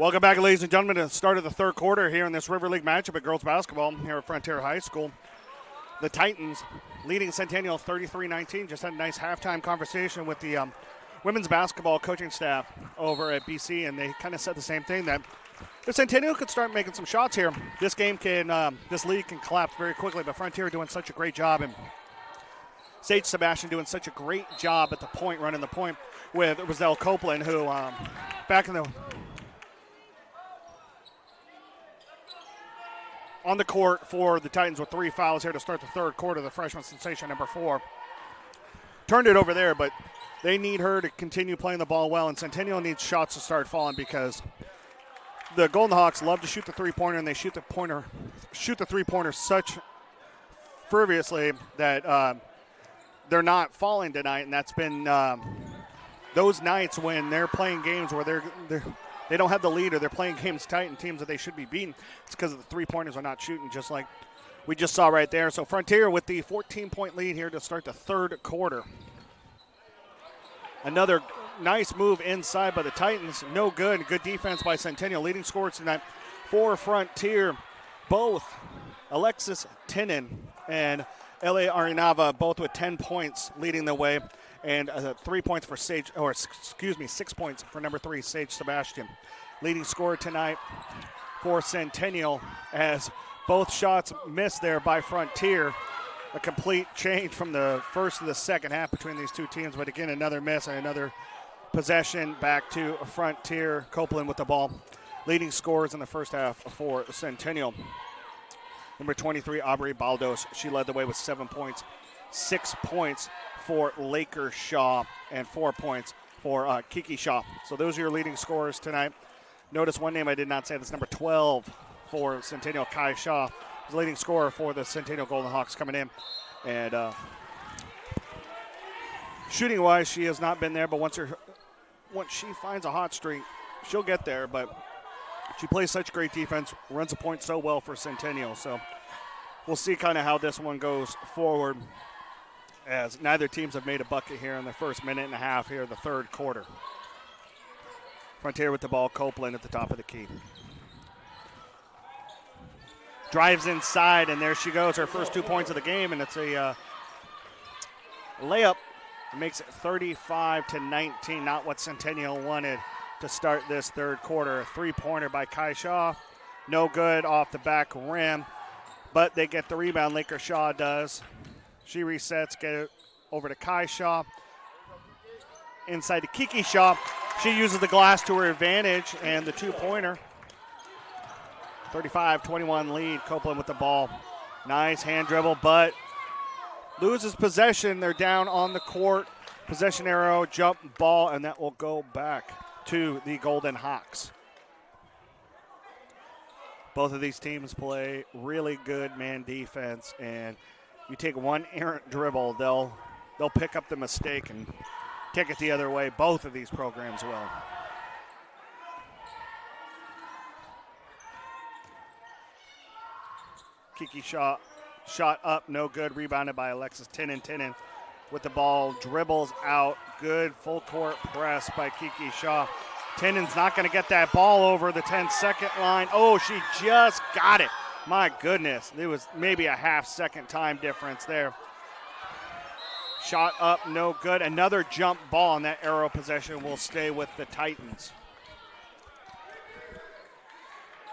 Welcome back, ladies and gentlemen, to the start of the third quarter here in this River League matchup at girls basketball here at Frontier High School. The Titans leading Centennial 33-19. Just had a nice halftime conversation with the women's basketball coaching staff over at BC, and they kind of said the same thing, that if Centennial could start making some shots here, this league can collapse very quickly. But Frontier doing such a great job, and Sage Sebastian doing such a great job at the point, running the point with Roselle Copeland, who back in the on the court for the Titans with 3 fouls here to start the third quarter. The freshman sensation, number 4, turned it over there, but they need her to continue playing the ball well, and Centennial needs shots to start falling because the Golden Hawks love to shoot the three-pointer, and they shoot the three-pointer such ferviously that they're not falling tonight, and that's been those nights when they're playing games where they don't have the lead, or they're playing games tight and teams that they should be beating. It's because of the three-pointers are not shooting, just like we just saw right there. So Frontier with the 14-point lead here to start the third quarter. Another nice move inside by the Titans. No good. Good defense by Centennial. Leading scorers tonight for Frontier, both Alexis Tinen and L.A. Arinava, both with 10 points leading the way. And 3 points for 6 points for number 3, Sage Sebastian. Leading scorer tonight for Centennial, as both shots missed there by Frontier. A complete change from the first to the second half between these two teams. But again, another miss and another possession back to Frontier. Copeland with the ball. Leading scorers in the first half for Centennial. Number 23, Aubrey Baldos. She led the way with 7 points. 6 points for Laker Shaw, and 4 points for Kiki Shaw. So those are your leading scorers tonight. Notice one name I did not say. That's number 12 for Centennial, Kai Shaw, the leading scorer for the Centennial Golden Hawks coming in. And shooting-wise, she has not been there, but once she finds a hot streak, she'll get there. But she plays such great defense, runs the point so well for Centennial. So we'll see kind of how this one goes forward, as neither teams have made a bucket here in the first minute and a half here, the third quarter. Frontier with the ball, Copeland at the top of the key. Drives inside, and there she goes, her first 2 points of the game, and it's a layup. It makes it 35-19, not what Centennial wanted to start this third quarter. A three-pointer by Kai Shaw, no good off the back rim, but they get the rebound, Laker Shaw does. She resets, get it over to Kai Shaw. Inside to Kiki Shaw. She uses the glass to her advantage, and the two-pointer. 35-21 lead. Copeland with the ball. Nice hand dribble, but loses possession. They're down on the court. Possession arrow, jump ball, and that will go back to the Golden Hawks. Both of these teams play really good man defense, and you take one errant dribble, they'll pick up the mistake and take it the other way. Both of these programs will. Kiki Shaw shot up, no good. Rebounded by Alexis Tinen. Tinen with the ball, dribbles out. Good full court press by Kiki Shaw. Tinen's not going to get that ball over the 10-second line. Oh, she just got it. My goodness, it was maybe a half-second time difference there. Shot up, no good. Another jump ball, and that arrow possession will stay with the Titans.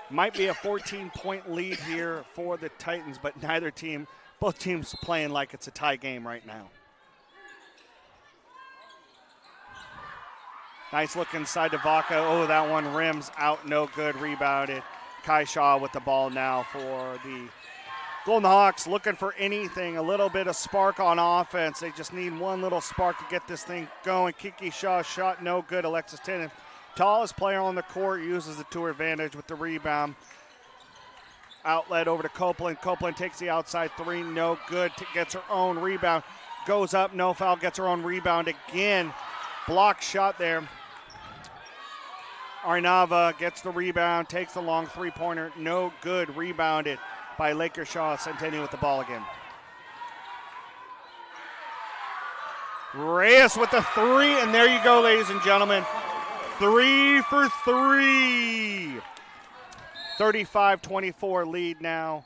Might be a 14-point lead here for the Titans, but both teams playing like it's a tie game right now. Nice look inside to Vaca. Oh, that one rims out, no good. Rebounded. Kai Shaw with the ball now for the Golden Hawks, looking for anything, a little bit of spark on offense. They just need one little spark to get this thing going. Kiki Shaw shot no good. Alexis Tinen, tallest player on the court, uses it to her advantage with the rebound. Outlet over to Copeland. Copeland takes the outside three, no good. Gets her own rebound. Goes up, no foul, gets her own rebound again. Block shot there. Arnava gets the rebound, takes the long three-pointer, no good. Rebounded by Laker Shaw. Centennial with the ball again. Reyes with the three, and there you go, ladies and gentlemen. 3 for 3. 35-24 lead now.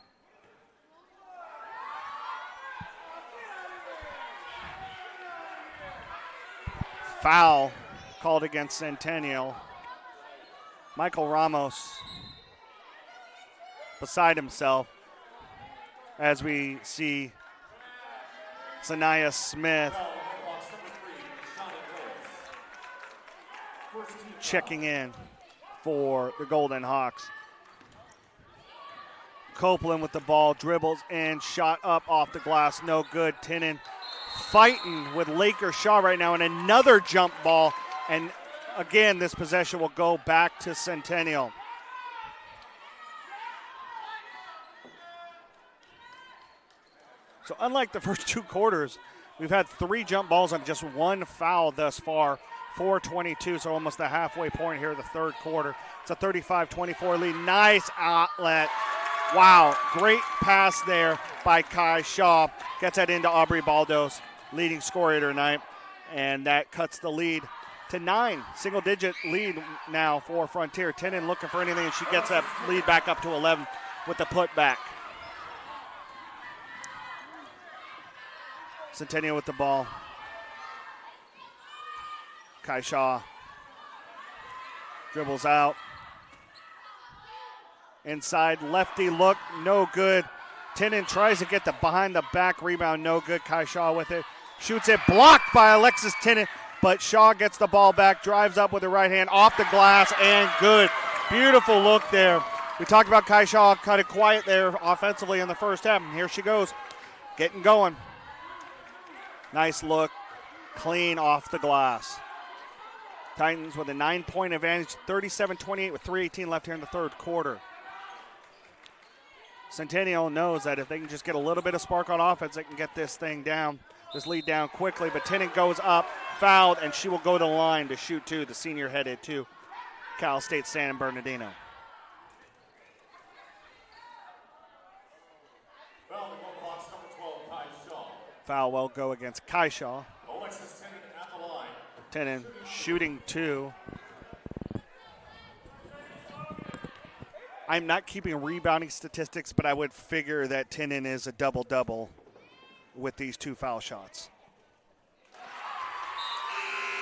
Foul called against Centennial. Michael Ramos beside himself as we see Sanaya Smith checking in for the Golden Hawks. Copeland with the ball, dribbles in, shot up off the glass, no good. Tinnen fighting with Laker Shaw right now, and another jump ball. And again, this possession will go back to Centennial. So unlike the first 2 quarters, we've had 3 jump balls and just 1 foul thus far. 4:22, so almost the halfway point here of the third quarter. It's a 35-24 lead. Nice outlet. Wow, great pass there by Kai Shaw. Gets that into Aubrey Baldos, leading scorer tonight, and that cuts the lead to 9. Single-digit lead now for Frontier. Tinnen looking for anything, and she gets that lead back up to 11 with the putback. Centennial with the ball. Kai Shaw dribbles out. Inside, lefty look, no good. Tinnen tries to get the behind the back rebound, no good. Kai Shaw with it. Shoots it, blocked by Alexis Tinnen, but Shaw gets the ball back, drives up with the right hand, off the glass, and good. Beautiful look there. We talked about Kai Shaw kind of quiet there offensively in the first half, and here she goes, getting going. Nice look, clean off the glass. Titans with a 9-point advantage, 37-28 with 3:18 left here in the third quarter. Centennial knows that if they can just get a little bit of spark on offense, they can get this thing down, this lead down quickly. But Tinnen goes up, fouled, and she will go to the line to shoot two. The senior headed to Cal State San Bernardino. Foul will go against Kai Shaw. Tinnen shooting two. I'm not keeping rebounding statistics, but I would figure that Tinnen is a double-double with these 2 foul shots.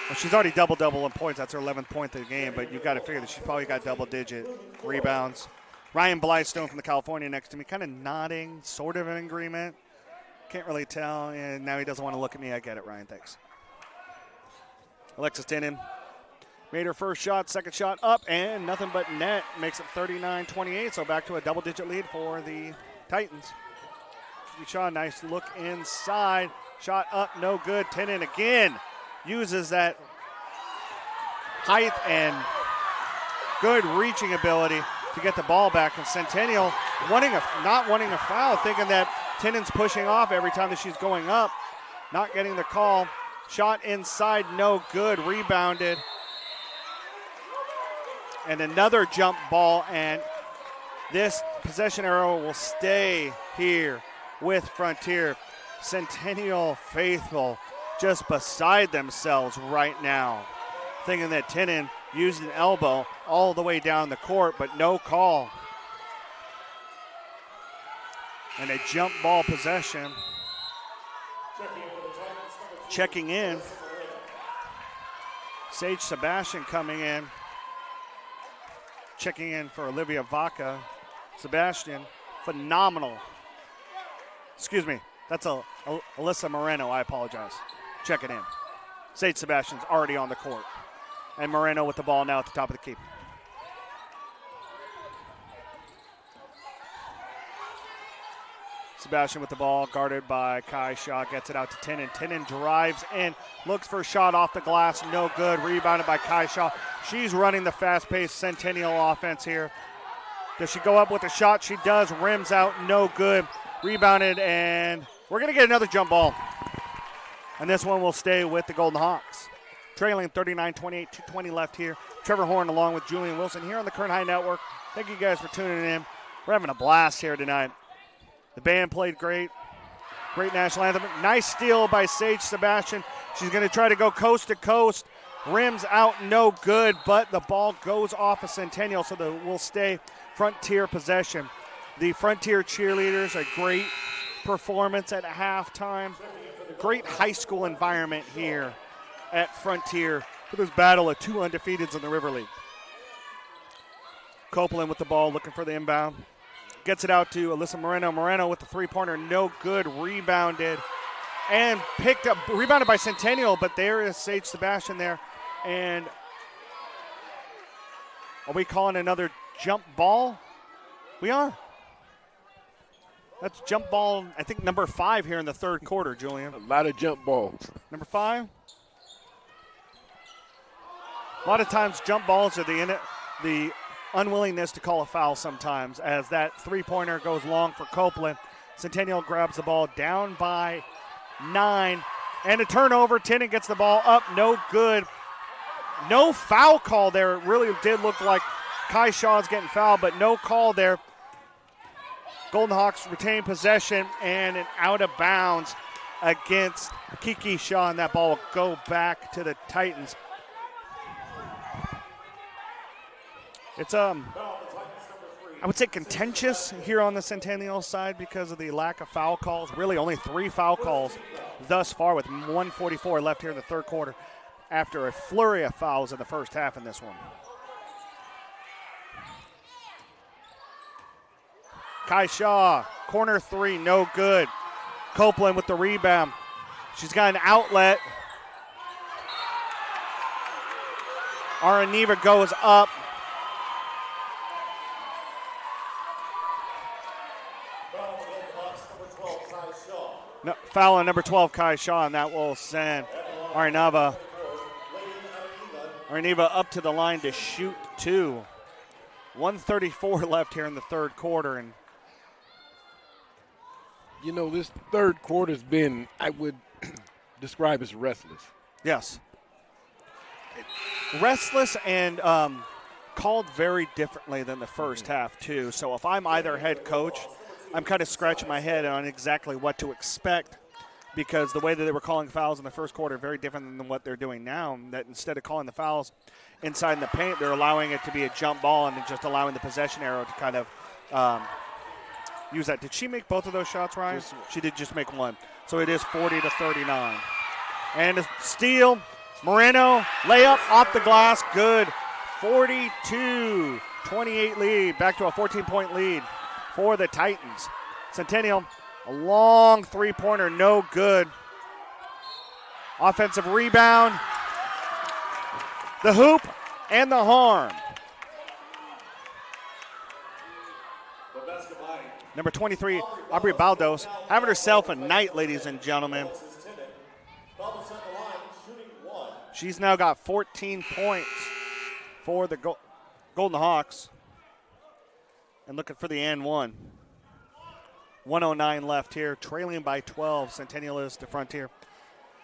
Well, she's already double-double in points. That's her 11th point of the game, but you've got to figure that she's probably got double-digit rebounds. Ryan Blystone from the California next to me, kind of nodding, sort of in agreement. Can't really tell, and now he doesn't want to look at me. I get it, Ryan, thanks. Alexis Tinnen made her first shot, second shot up, and nothing but net. Makes it 39-28, so back to a double-digit lead for the Titans. Shaw, nice look inside. Shot up, no good. Tinnen again uses that height and good reaching ability to get the ball back. And Centennial not wanting a foul, thinking that Tinnen's pushing off every time that she's going up, not getting the call. Shot inside, no good, rebounded. And another jump ball, and this possession arrow will stay here with Frontier. Centennial faithful just beside themselves right now, thinking that Tinnen used an elbow all the way down the court, but no call. And a jump ball possession. Checking in. Sage Sebastian coming in. Checking in for Olivia Vaca. Sebastian, phenomenal. Excuse me, that's Alyssa Moreno, I apologize. Checking in. Sage Sebastian's already on the court. And Moreno with the ball now at the top of the key. Sebastian with the ball, guarded by Kai Shaw, gets it out to Tinnen. Tinnen drives in, looks for a shot off the glass, no good. Rebounded by Kai Shaw. She's running the fast-paced Centennial offense here. Does she go up with a shot? She does. Rims out, no good. Rebounded, and we're going to get another jump ball. And this one will stay with the Golden Hawks. Trailing 39-28, 2:20 left here. Trevor Horn along with Julian Wilson here on the Kern High Network. Thank you guys for tuning in. We're having a blast here tonight. The band played great. Great national anthem. Nice steal by Sage Sebastian. She's going to try to go coast to coast. rims out, no good, but the ball goes off of Centennial, so that will stay Frontier possession. The Frontier cheerleaders, a great performance at halftime. Great high school environment here at Frontier for this battle of 2 undefeateds in the River League. Copeland with the ball, looking for the inbound. Gets it out to Alyssa Moreno. Moreno with the three-pointer, no good, rebounded. And picked up, rebounded by Centennial, but there is Sage Sebastian there. And are we calling another jump ball? We are. That's jump ball, I think, number 5 here in the third quarter, Julian. A lot of jump balls. Number 5. A lot of times jump balls are the unwillingness to call a foul sometimes, as that three-pointer goes long for Copeland. Centennial grabs the ball down by 9. And a turnover. Tennant gets the ball up, no good. No foul call there. It really did look like Kai Shaw's getting fouled, but no call there. Golden Hawks retain possession and an out of bounds against Kiki Shaw, and that ball will go back to the Titans. It's I would say contentious here on the Centennial side because of the lack of foul calls. Really only 3 foul calls thus far with 1:44 left here in the third quarter after a flurry of fouls in the first half in this one. Kai Shaw, corner 3, no good. Copeland with the rebound. She's got an outlet. Araneva goes up. No, foul on number 12, Kai Shaw, and that will send Araneva up to the line to shoot 2. 1:34 left here in the third quarter, and You know, this third quarter's been, I would describe as restless. yes, restless and called very differently than the first half too. So if I'm either head coach, I'm kind of scratching my head on exactly what to expect, because the way that they were calling fouls in the first quarter very different than what they're doing now. That instead of calling the fouls inside in the paint, they're allowing it to be a jump ball and just allowing the possession arrow to kind of use that. Did she make both of those shots, Ryan? She did just make one. So it is 40-39. And a steal. Moreno, layup off the glass, good. 42-28 lead, back to a 14-point lead for the Titans. Centennial, a long three-pointer, no good. Offensive rebound, the hoop, and the harm. Number 23, Aubrey Baldos, having herself a night, ladies and gentlemen. She's now got 14 points for the Golden Hawks. And looking for the and one. 1:09 left here, trailing by 12. Centennial is to Frontier.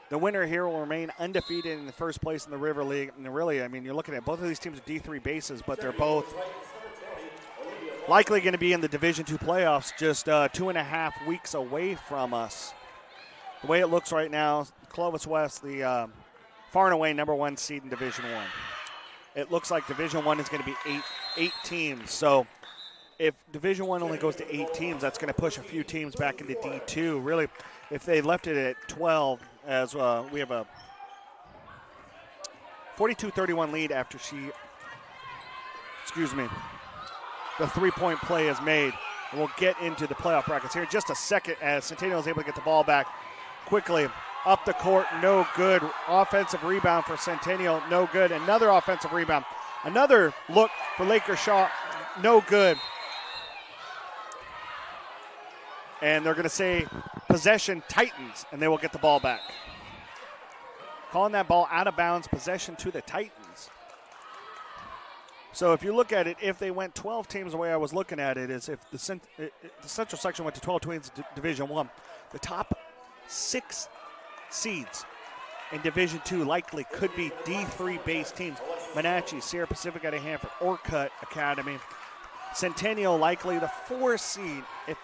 The winner here will remain undefeated in the first place in the River League. And really, I mean, you're looking at both of these teams at D3 bases, but they're both likely going to be in the Division II playoffs just 2.5 weeks away from us. The way it looks right now, Clovis West, the far and away number 1 seed in Division I. It looks like Division I is going to be eight teams. So if Division I only goes to 8 teams, that's going to push a few teams back into D2. Really, if they left it at 12, as we have a 42-31 lead after the three-point play is made. And we'll get into the playoff brackets here in just a second as Centennial is able to get the ball back quickly. Up the court, no good. Offensive rebound for Centennial, no good. Another offensive rebound. Another look for Laker Shaw, no good. And they're going to say possession Titans, and they will get the ball back. Calling that ball out of bounds, possession to the Titans. So if you look at it, if they went 12 teams, the way I was looking at it is if the Central section went to 12 teams in Division I, the top 6 seeds in Division II likely could be D3-based teams. Wenatchee, Sierra Pacific out of Hanford, Orcutt Academy. Centennial likely the 4 seed if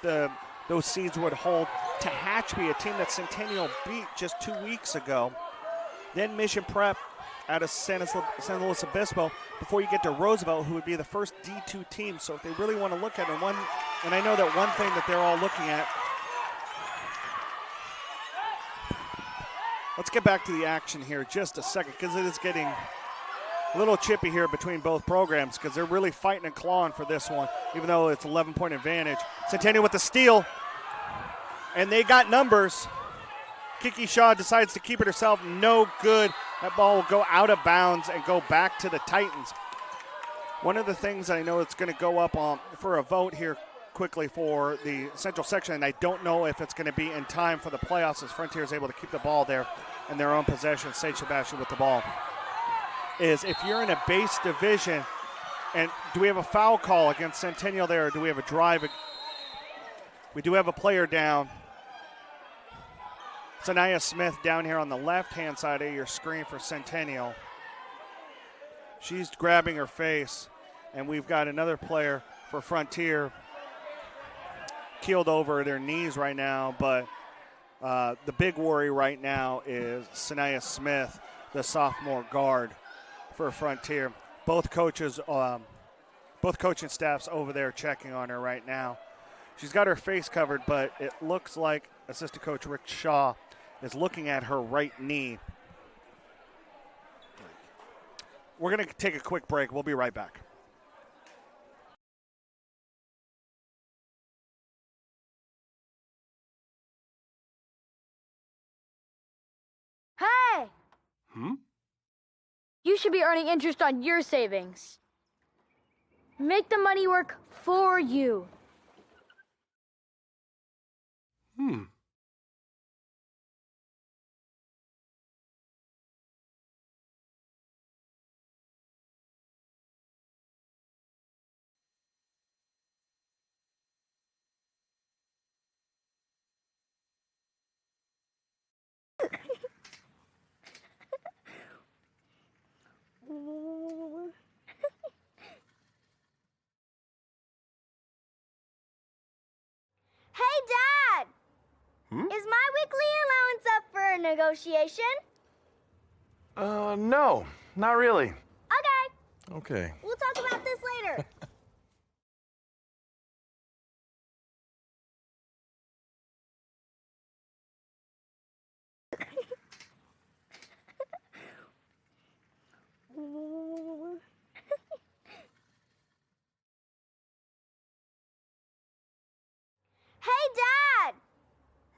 those seeds would hold. Tehachapi, a team that Centennial beat just 2 weeks ago. Then Mission Prep, out of San Luis Obispo before you get to Roosevelt, who would be the first D2 team. So if they really want to look at it, and I know that one thing that they're all looking at. Let's get back to the action here just a second, because it is getting a little chippy here between both programs, because they're really fighting and clawing for this one, even though it's 11-point advantage. Centennial with the steal, and they got numbers. Kiki Shaw decides to keep it herself. No good. That ball will go out of bounds and go back to the Titans. One of the things I know it's going to go up on for a vote here quickly for the Central section, and I don't know if it's going to be in time for the playoffs, as Frontier is able to keep the ball there in their own possession. Sage Sebastian with the ball. Is if you're in a base division, and do we have a foul call against Centennial there, or do we have a drive? We do have a player down. Sanaya Smith down here on the left-hand side of your screen for Centennial. She's grabbing her face, and we've got another player for Frontier keeled over their knees right now, but the big worry right now is Sanaya Smith, the sophomore guard for Frontier. Both coaches, both coaching staffs over there checking on her right now. She's got her face covered, but it looks like assistant coach Rick Shaw is looking at her right knee. We're going to take a quick break. We'll be right back. Hey! You should be earning interest on your savings. Make the money work for you. Hey, Dad! Is my weekly allowance up for a negotiation? No, not really. Okay, Okay. we'll talk about this later. Hey, Dad!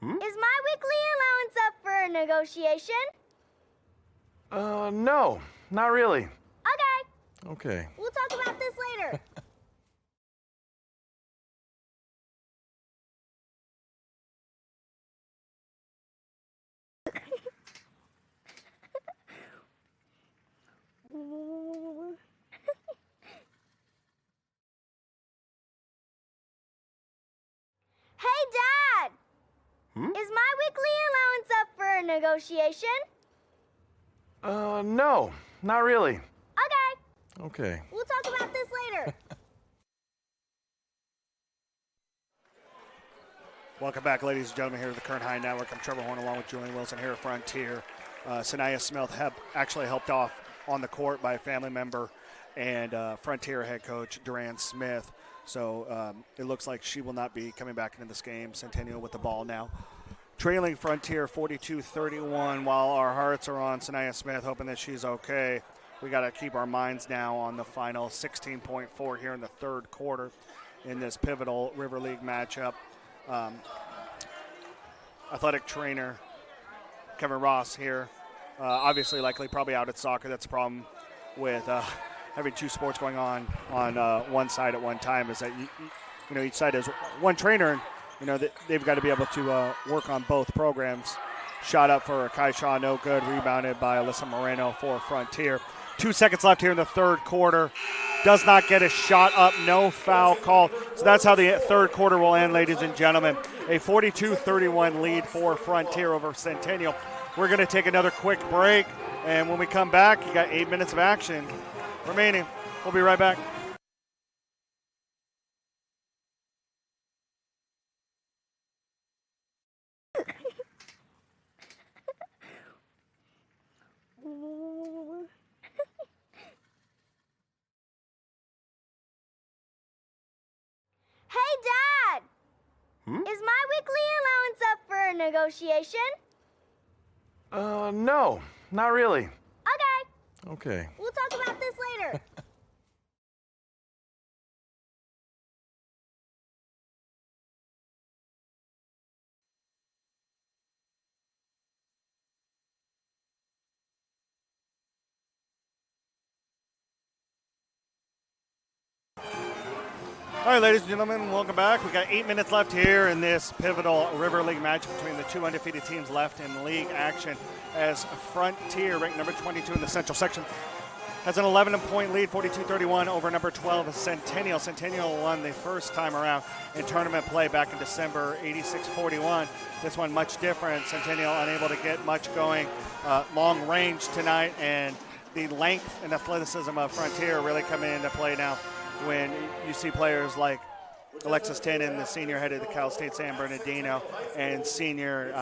Is my weekly allowance up for a negotiation? No, not really. Okay, Okay. we'll talk about this later. Hey, Dad! Is my weekly allowance up for a negotiation? No, not really. Okay, Okay. we'll talk about this later. Welcome back, ladies and gentlemen, here to the Current High Network. I'm Trevor Horn along with Julian Wilson here at Frontier. Sanaya Smith actually helped off on the court by a family member and Frontier head coach Duran Smith. So it looks like she will not be coming back into this game. Centennial with the ball now. Trailing Frontier 42-31 while our hearts are on Sanaya Smith, hoping that she's okay. We got to keep our minds now on the final 16.4 here in the third quarter in this pivotal River League matchup. Athletic trainer Kevin Ross here. Obviously, likely probably out at soccer. That's a problem with having two sports going on one side at one time, is that you know each side has one trainer, and you know they've got to be able to work on both programs. Shot up for Kai Shaw, no good. Rebounded by Alyssa Moreno for Frontier. 2 seconds left here in the third quarter. Does not get a shot up, no foul called. So that's how the third quarter will end, ladies and gentlemen. A 42-31 lead for Frontier over Centennial. We're going to take another quick break, and when we come back, you got 8 minutes of action remaining. We'll be right back. negotiation? No, not really. Okay, Okay. we'll talk about this later. All right, ladies and gentlemen, welcome back. We got 8 minutes left here in this pivotal River League match between the two undefeated teams left in league action as Frontier, ranked number 22 in the Central section, has an 11-point lead, 42-31 over number 12, Centennial. Centennial won the first time around in tournament play back in December, 86-41. This one much different. Centennial unable to get much going long range tonight, and the length and athleticism of Frontier really coming into play now when you see players like Alexis Tenen, the senior headed to Cal State San Bernardino, and senior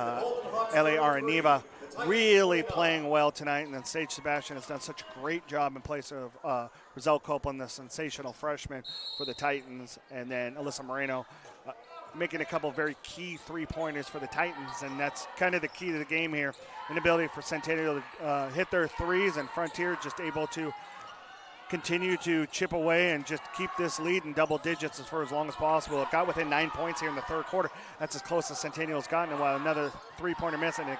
L.A. Araniva really playing well tonight. And then Sage Sebastian has done such a great job in place of Roselle Copeland, the sensational freshman for the Titans, and then Alyssa Moreno making a couple of very key three-pointers for the Titans, and that's kind of the key to the game here, an ability for Centennial to hit their threes, and Frontier just able to continue to chip away and just keep this lead in double digits for as long as possible. It got within 9 points here in the third quarter. That's as close as Centennial's gotten in a while. Another three-pointer miss, and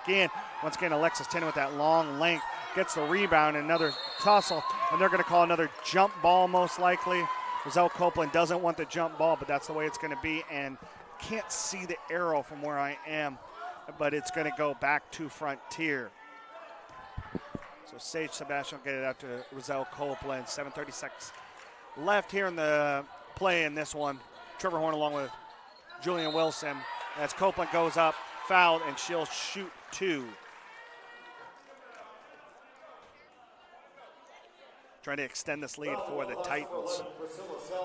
once again, Alexis Tenen with that long length gets the rebound, and another tussle, and they're going to call another jump ball most likely. Roselle Copeland doesn't want the jump ball, but that's the way it's going to be, and can't see the arrow from where I am, but it's going to go back to Frontier. So Sage Sebastian will get it out to Roselle Copeland. 7:36 left here in the play in this one. Trevor Horn along with Julian Wilson as Copeland goes up, fouled, and she'll shoot two. Trying to extend this lead for the Titans.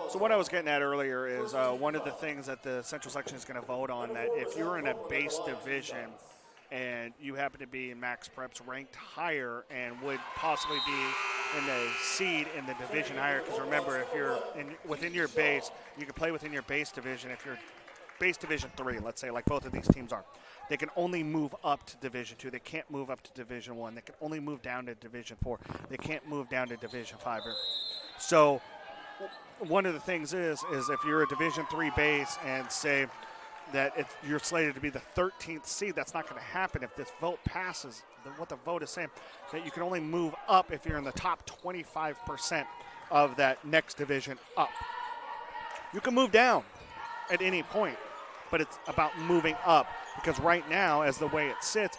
So what I was getting at earlier is one of the things that the Central section is going to vote on, that if you're in a base division and you happen to be in Max Preps ranked higher and would possibly be in the seed in the division higher, because remember, if you're within your base, you can play within your base division. If you're base division 3, let's say, like both of these teams are, they can only move up to division 2. They can't move up to division 1. They can only move down to division 4. They can't move down to division 5. So one of the things is if you're a division 3 base and say that you're slated to be the 13th seed, that's not going to happen if this vote passes. What the vote is saying, that you can only move up if you're in the top 25% of that next division up. You can move down at any point, but it's about moving up, because right now, as the way it sits,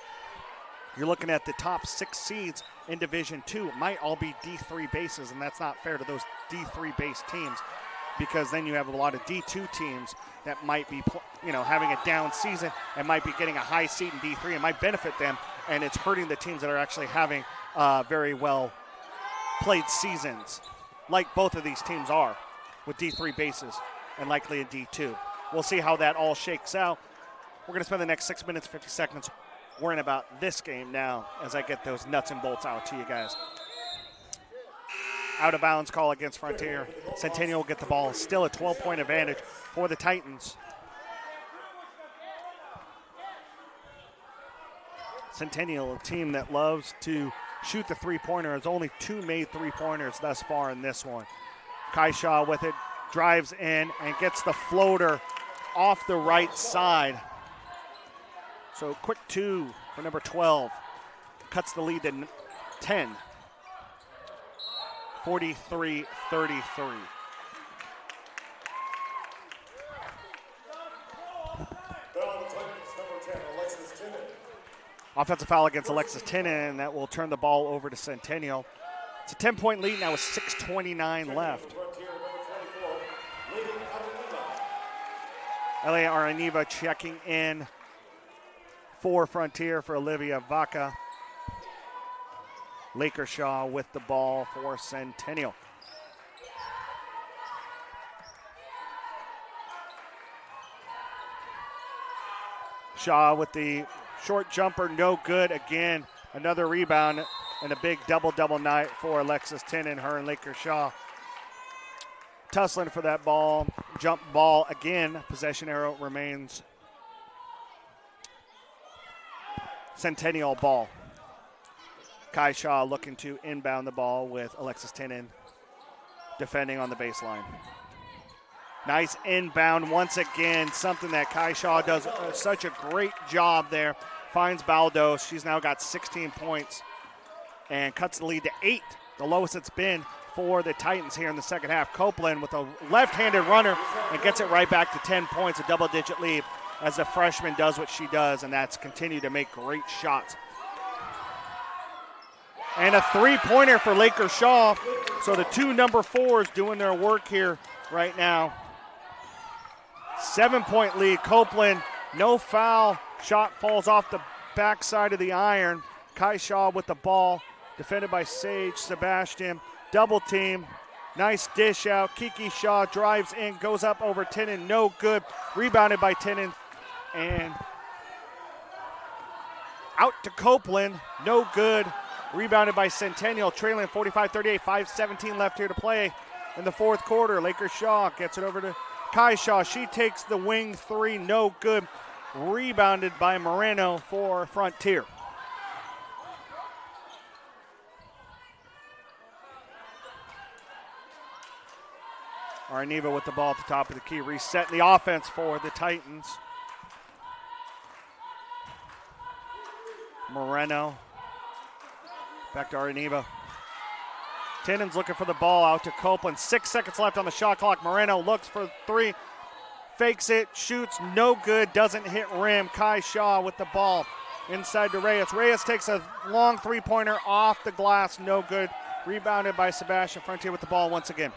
you're looking at the top 6 seeds in Division 2 might all be D3 bases, and that's not fair to those D3 base teams, because then you have a lot of D2 teams that might be, having a down season and might be getting a high seed in D3 and might benefit them, and it's hurting the teams that are actually having very well played seasons, like both of these teams are, with D3 bases and likely a D2. We'll see how that all shakes out. We're going to spend the next 6 minutes, 50 seconds worrying about this game now as I get those nuts and bolts out to you guys. Out of bounds call against Frontier. Centennial will get the ball. Still a 12-point advantage for the Titans. Centennial, a team that loves to shoot the three-pointer, has only 2 made three-pointers thus far in this one. Kai Shaw with it, drives in and gets the floater off the right side. So quick 2 for number 12. Cuts the lead to 10. 43-33. Offensive foul against Alexis Tenen, and that will turn the ball over to Centennial. It's a 10-point lead now with 6:29 left. L.A. Araniva checking in for Frontier for Olivia Vaca. Lakershaw with the ball for Centennial. Shaw with the short jumper, no good. Again, another rebound and a big double-double night for Alexis Tenen, her and Lakershaw. Tussling for that ball, jump ball again. Possession arrow remains Centennial ball. Kai Shaw looking to inbound the ball with Alexis Tinen defending on the baseline. Nice inbound once again, something that Kai Shaw does such a great job there. Finds Baldos. She's now got 16 points and cuts the lead to 8, the lowest it's been for the Titans here in the second half. Copeland with a left-handed runner and gets it right back to 10 points, a double-digit lead as the freshman does what she does, and that's continue to make great shots. And a three-pointer for Laker Shaw. So the two number 4s doing their work here right now. 7-point lead. Copeland, no foul. Shot falls off the backside of the iron. Kai Shaw with the ball. Defended by Sage Sebastian. Double team. Nice dish out. Kiki Shaw drives in, goes up over Tinen. No good. Rebounded by Tinen. And out to Copeland. No good. Rebounded by Centennial, trailing 45-38, 5:17 left here to play in the fourth quarter. Laker Shaw gets it over to Kai Shaw. She takes the wing three, no good. Rebounded by Moreno for Frontier. Arneva with the ball at the top of the key, resetting the offense for the Titans. Moreno. Back to Arneva. Tinen's looking for the ball out to Copeland. 6 seconds left on the shot clock. Moreno looks for three. Fakes it, shoots, no good, doesn't hit rim. Kai Shaw with the ball inside to Reyes. Reyes takes a long three-pointer off the glass, no good. Rebounded by Sebastian. Frontier with the ball once again.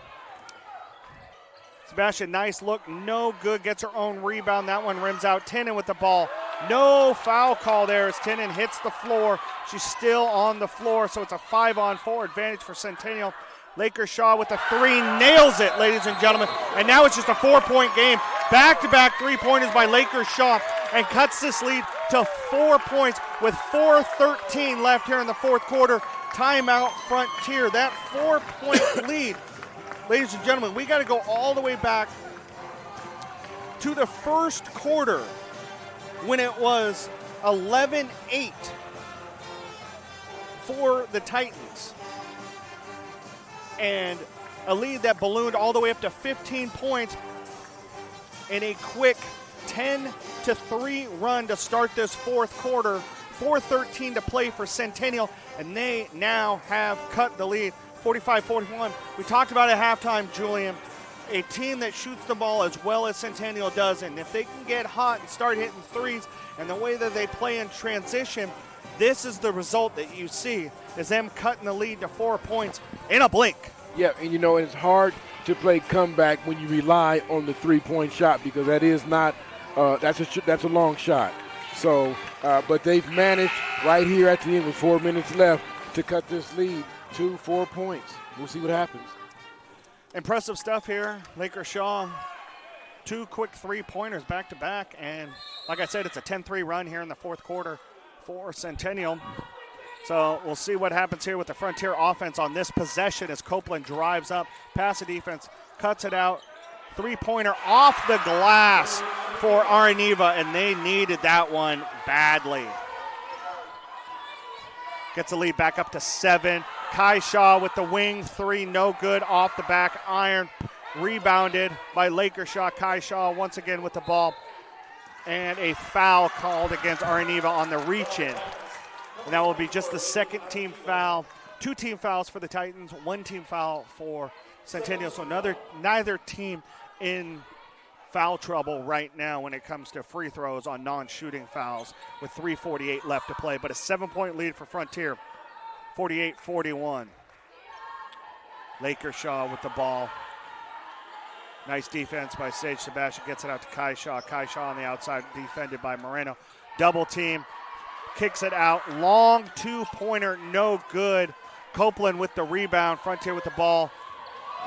Sebastian, nice look, no good, gets her own rebound. That one rims out. Tinen with the ball. No foul call there as Tinen hits the floor. She's still on the floor, so it's a 5-on-4 advantage for Centennial. Laker Shaw with the three, nails it, ladies and gentlemen. And now it's just a 4-point game. Back-to-back three-pointers by Laker Shaw and cuts this lead to 4 points with 4:13 left here in the fourth quarter. Timeout Frontier. That 4-point lead, ladies and gentlemen, we got to go all the way back to the first quarter when it was 11-8 for the Titans. And a lead that ballooned all the way up to 15 points in a quick 10-3 run to start this fourth quarter. 4:13 to play for Centennial, and they now have cut the lead 45-41. We talked about at halftime, Julian, a team that shoots the ball as well as Centennial does, and if they can get hot and start hitting threes and the way that they play in transition, this is the result that you see, is them cutting the lead to 4 points in a blink. Yeah, and it's hard to play comeback when you rely on the three-point shot because that is not that's a long shot. So, but they've managed right here at the end with 4 minutes left to cut this lead to 4 points. We'll see what happens. Impressive stuff here. Laker Shaw, 2 quick three-pointers back-to-back, and like I said, it's a 10-3 run here in the fourth quarter for Centennial. So we'll see what happens here with the Frontier offense on this possession as Copeland drives up, pass the defense, cuts it out. Three-pointer off the glass for Arneva, and they needed that one badly. Gets the lead back up to 7. Kai Shaw with the wing three, no good, off the back iron. Rebounded by Laker Shaw. Kai Shaw once again with the ball. And a foul called against Arneva on the reach-in. And that will be just the second team foul. 2 team fouls for the Titans, 1 team foul for Centennial. So neither team in foul trouble right now when it comes to free throws on non-shooting fouls with 3:48 left to play. But a 7-point lead for Frontier, 48-41. Laker Shaw with the ball. Nice defense by Sage Sebastian. Gets it out to Kai Shaw. Kai Shaw on the outside, defended by Moreno. Double team. Kicks it out. Long 2-pointer, no good. Copeland with the rebound. Frontier with the ball.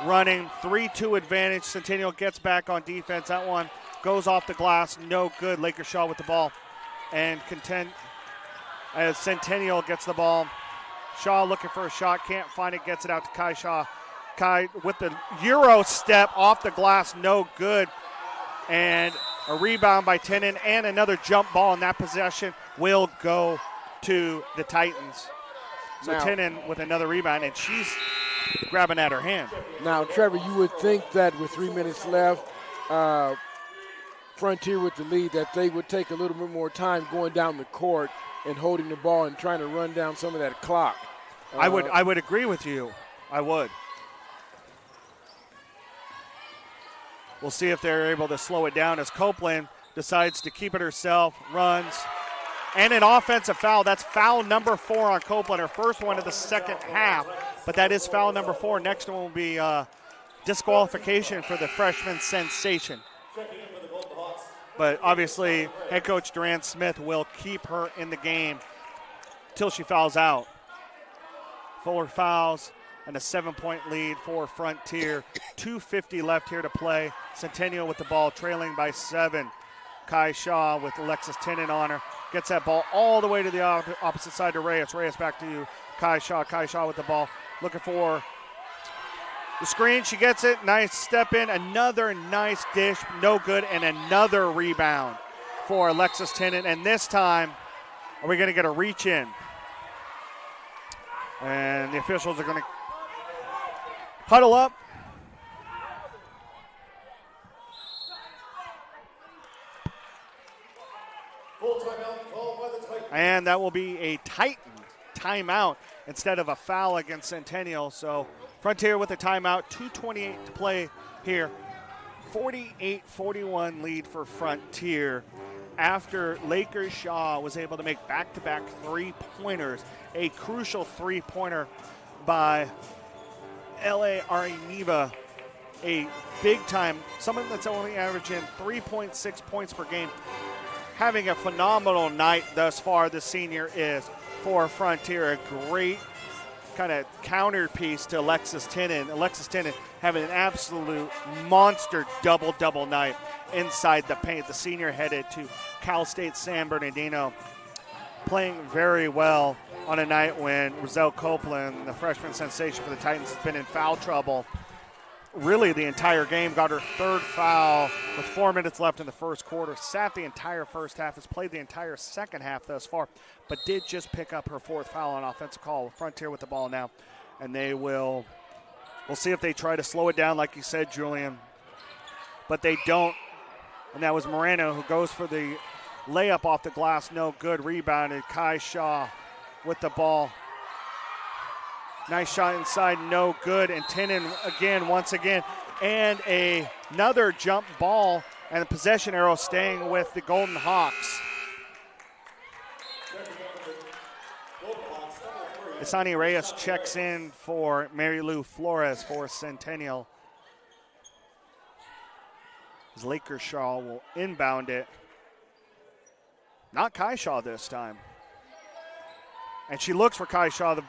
Running 3-2 advantage. Centennial gets back on defense. That one goes off the glass. No good. Laker Shaw with the ball. And contend as Centennial gets the ball. Shaw looking for a shot. Can't find it. Gets it out to Kai Shaw. Kai with the Euro step off the glass. No good. And a rebound by Tinen and another jump ball in that possession will go to the Titans. So Now- Tenen with another rebound, and she's grabbing at her hand. Now, Trevor, you would think that with 3 minutes left, Frontier with the lead, that they would take a little bit more time going down the court and holding the ball and trying to run down some of that clock. I would agree with you. I would. We'll see if they're able to slow it down as Copeland decides to keep it herself, runs. And an offensive foul. That's foul number 4 on Copeland, her first one of the second half. But that is foul number 4. Next one will be disqualification for the freshman sensation. But obviously, head coach Durant Smith will keep her in the game till she fouls out. 4 fouls and a 7-point lead for Frontier. 2:50 left here to play. Centennial with the ball, trailing by 7. Kai Shaw with Alexis Tenen on her. Gets that ball all the way to the opposite side to Reyes. Reyes back to Kai Shaw. Kai Shaw with the ball. Looking for the screen. She gets it. Nice step in. Another nice dish. No good. And another rebound for Alexis Tenen. And this time, are we going to get a reach in? And the officials are going to huddle up. Full timeout called by the Titans. And that will be a Titan timeout instead of a foul against Centennial. So Frontier with a timeout, 2:28 to play here. 48-41 lead for Frontier after Lakers Shaw was able to make back-to-back three-pointers. A crucial three-pointer by L.A. Ariniva, a big-time, someone that's only averaging 3.6 points per game. Having a phenomenal night thus far, the senior is for Frontier. A great kind of counter piece to Alexis Tenen. Alexis Tenen having an absolute monster double-double night inside the paint. The senior headed to Cal State San Bernardino, playing very well on a night when Roselle Copeland, the freshman sensation for the Titans, has been in foul trouble really the entire game. Got her third foul with 4 minutes left in the first quarter. Sat the entire first half, has played the entire second half thus far, but did just pick up her fourth foul on offensive call. Frontier with the ball now, and we'll see if they try to slow it down, like you said, Julian. But they don't, and that was Moreno who goes for the layup off the glass. No good. Rebounded. Kai Shaw with the ball. Nice shot inside, no good. And Tenen again, once again. And another jump ball and a possession arrow staying with the Golden Hawks. Isani Reyes checks in for Mary Lou Flores for Centennial. As Lakers Shaw will inbound it. Not Kai Shaw this time. And she looks for Kai Shaw. The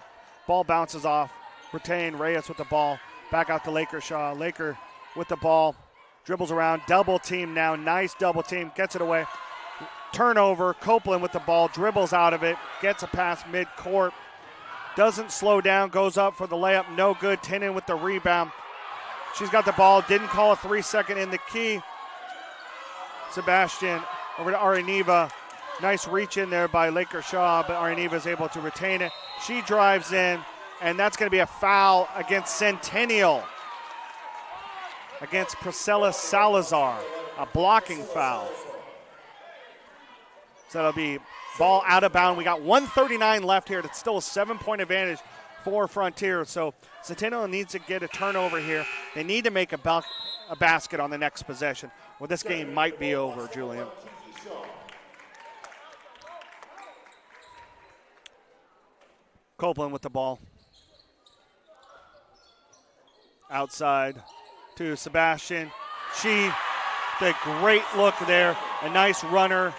ball bounces off. Retain Reyes with the ball. Back out to Lakers Shaw. Laker with the ball. Dribbles around. Double team now. Nice double team. Gets it away. Turnover. Copeland with the ball. Dribbles out of it. Gets a pass mid-court. Doesn't slow down. Goes up for the layup. No good. Tenen with the rebound. She's got the ball. Didn't call a 3-second in the key. Sebastian over to Ariniva. Nice reach in there by Laker Shaw, but Ariniva is able to retain it. She drives in, and that's going to be a foul against Centennial. Against Priscilla Salazar, a blocking foul. So that'll be ball out of bounds. We got 1:39 left here. It's still a 7-point advantage for Frontier. So Centennial needs to get a turnover here. They need to make a basket on the next possession, or this game might be over, Julian. Copeland with the ball. Outside to Sebastian. The great look there. A nice runner.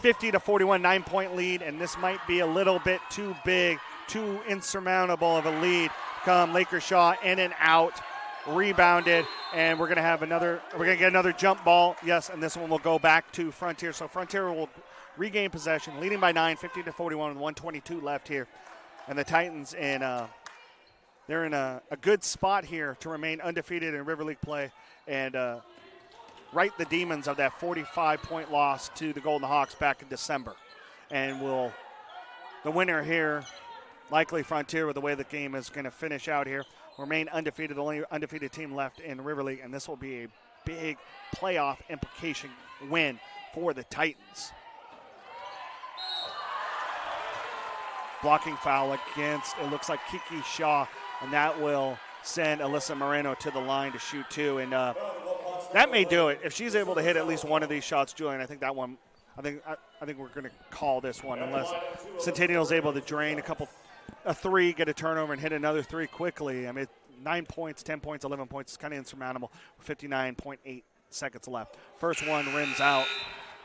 50-41, 9-point lead, and this might be a little bit too big, too insurmountable of a lead. Come Laker Shaw in and out. Rebounded, and we're gonna get another jump ball. Yes, and this one will go back to Frontier. So Frontier will regain possession, leading by 9, 50-41, with 1:22 left here. And the Titans they're in a good spot here to remain undefeated in River League play and right the demons of that 45-point loss to the Golden Hawks back in December. And will the winner here, likely Frontier with the way the game is going to finish out here, remain undefeated, the only undefeated team left in River League, and this will be a big playoff implication win for the Titans. Blocking foul against, it looks like Kiki Shaw, and that will send Alyssa Moreno to the line to shoot two. And that may do it. If she's able to hit at least one of these shots, Julian, I think that one, I think we're going to call this one unless Centennial's able to drain a three, get a turnover, and hit another three quickly. I mean, 9 points, 10 points, 11 points is kind of insurmountable with 59.8 seconds left. First one rims out.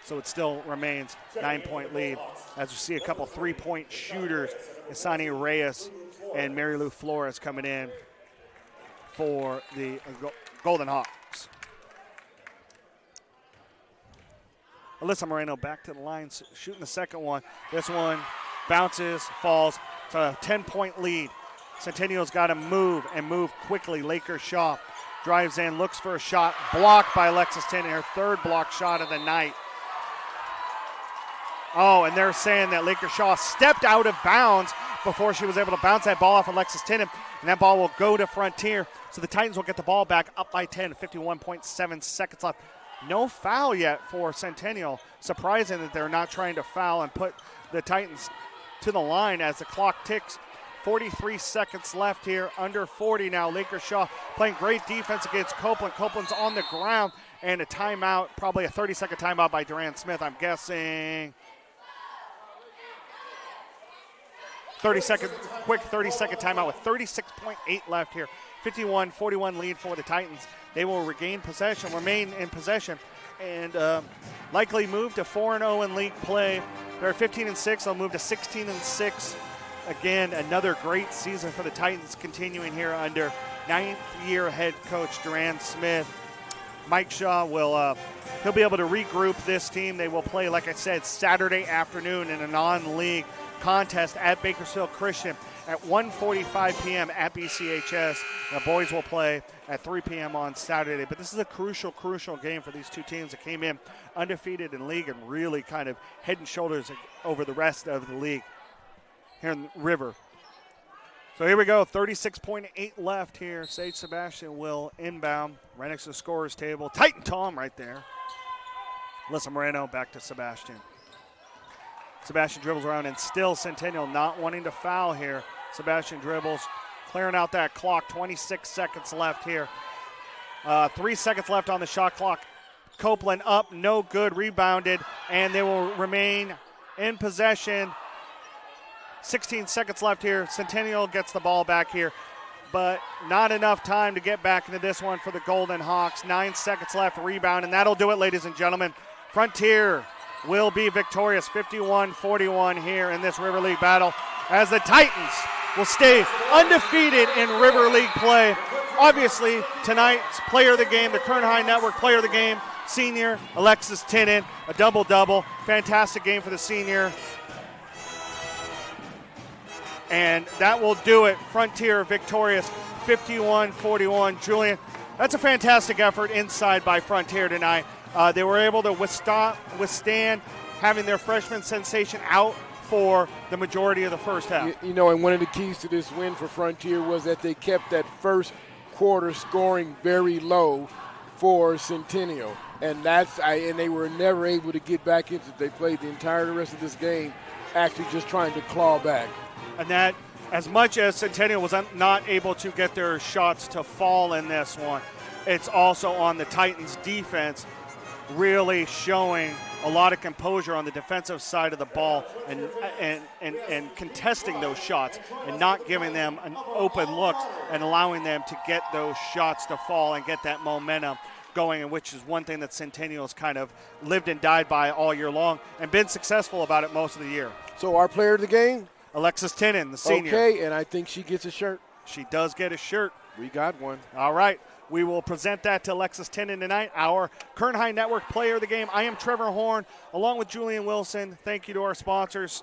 So it still remains 9-point lead as we see a couple three-point shooters, Isani Reyes and Mary Lou Flores coming in for the Golden Hawks. Alyssa Moreno back to the line, shooting the second one. This one bounces, falls. It's a 10-point lead. Centennial's got to move and move quickly. Laker Shaw drives in, looks for a shot, blocked by Alexis Tennant, her third block shot of the night. Oh, and they're saying that Laker Shaw stepped out of bounds before she was able to bounce that ball off Alexis Tennant, and that ball will go to Frontier. So the Titans will get the ball back up by 10, 51.7 seconds left. No foul yet for Centennial. Surprising that they're not trying to foul and put the Titans to the line as the clock ticks. 43 seconds left here, under 40 now. Laker Shaw playing great defense against Copeland. Copeland's on the ground, and a timeout, probably a 30-second timeout by Duran Smith, I'm guessing. 30-second timeout with 36.8 left here. 51-41 lead for the Titans. They will remain in possession, and likely move to 4-0 in league play. They're 15-6. They'll move to 16-6. Again, another great season for the Titans continuing here under ninth-year head coach Duran Smith. Mike Shaw he'll be able to regroup this team. They will play, like I said, Saturday afternoon in a non-league contest at Bakersfield Christian at 1:45 p.m. at BCHS. The boys will play at 3 p.m. on Saturday. But this is a crucial game for these two teams that came in undefeated in league and really kind of head and shoulders over the rest of the league here in River. So here we go, 36.8 left here. Sage Sebastian will inbound right next to the scorer's table. Titan Tom right there. Alyssa Moreno back to Sebastian. Sebastian dribbles around, and still Centennial not wanting to foul here. Sebastian dribbles, clearing out that clock. 26 seconds left here. 3 seconds left on the shot clock. Copeland up, no good, rebounded, and they will remain in possession. 16 seconds left here. Centennial gets the ball back here, but not enough time to get back into this one for the Golden Hawks. 9 seconds left, rebound, and that'll do it, ladies and gentlemen. Frontier will be victorious 51-41 here in this River League battle as the Titans will stay undefeated in River League play. Obviously, tonight's player of the game, the Kern High Network player of the game, senior Alexis Tennant, a double-double. Fantastic game for the senior. And that will do it. Frontier victorious 51-41. Julian, that's a fantastic effort inside by Frontier tonight. They were able to withstand having their freshman sensation out for the majority of the first half. You know, and one of the keys to this win for Frontier was that they kept that first quarter scoring very low for Centennial. And and they were never able to get back into it. They played the entire rest of this game actually just trying to claw back. And that, as much as Centennial was not able to get their shots to fall in this one, it's also on the Titans' defense really showing a lot of composure on the defensive side of the ball and contesting those shots and not giving them an open look and allowing them to get those shots to fall and get that momentum going, and which is one thing that Centennial's kind of lived and died by all year long and been successful about it most of the year. So our player of the game? Alexis Tennant, the senior. Okay, and I think she gets a shirt. She does get a shirt. We got one. All right. We will present that to Alexis Tennant tonight, our Kern High Network player of the game. I am Trevor Horn, along with Julian Wilson. Thank you to our sponsors,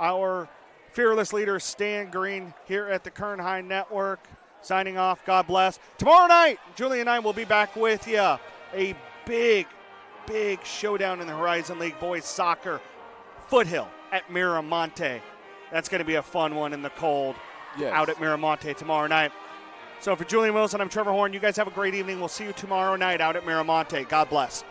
our fearless leader, Stan Green, here at the Kern High Network. Signing off. God bless. Tomorrow night, Julian and I will be back with you. A big showdown in the Horizon League boys soccer foothill at Miramonte. That's going to be a fun one in the cold Yes. out at Miramonte tomorrow night. So for Julian Wilson, I'm Trevor Horn. You guys have a great evening. We'll see you tomorrow night out at Miramonte. God bless.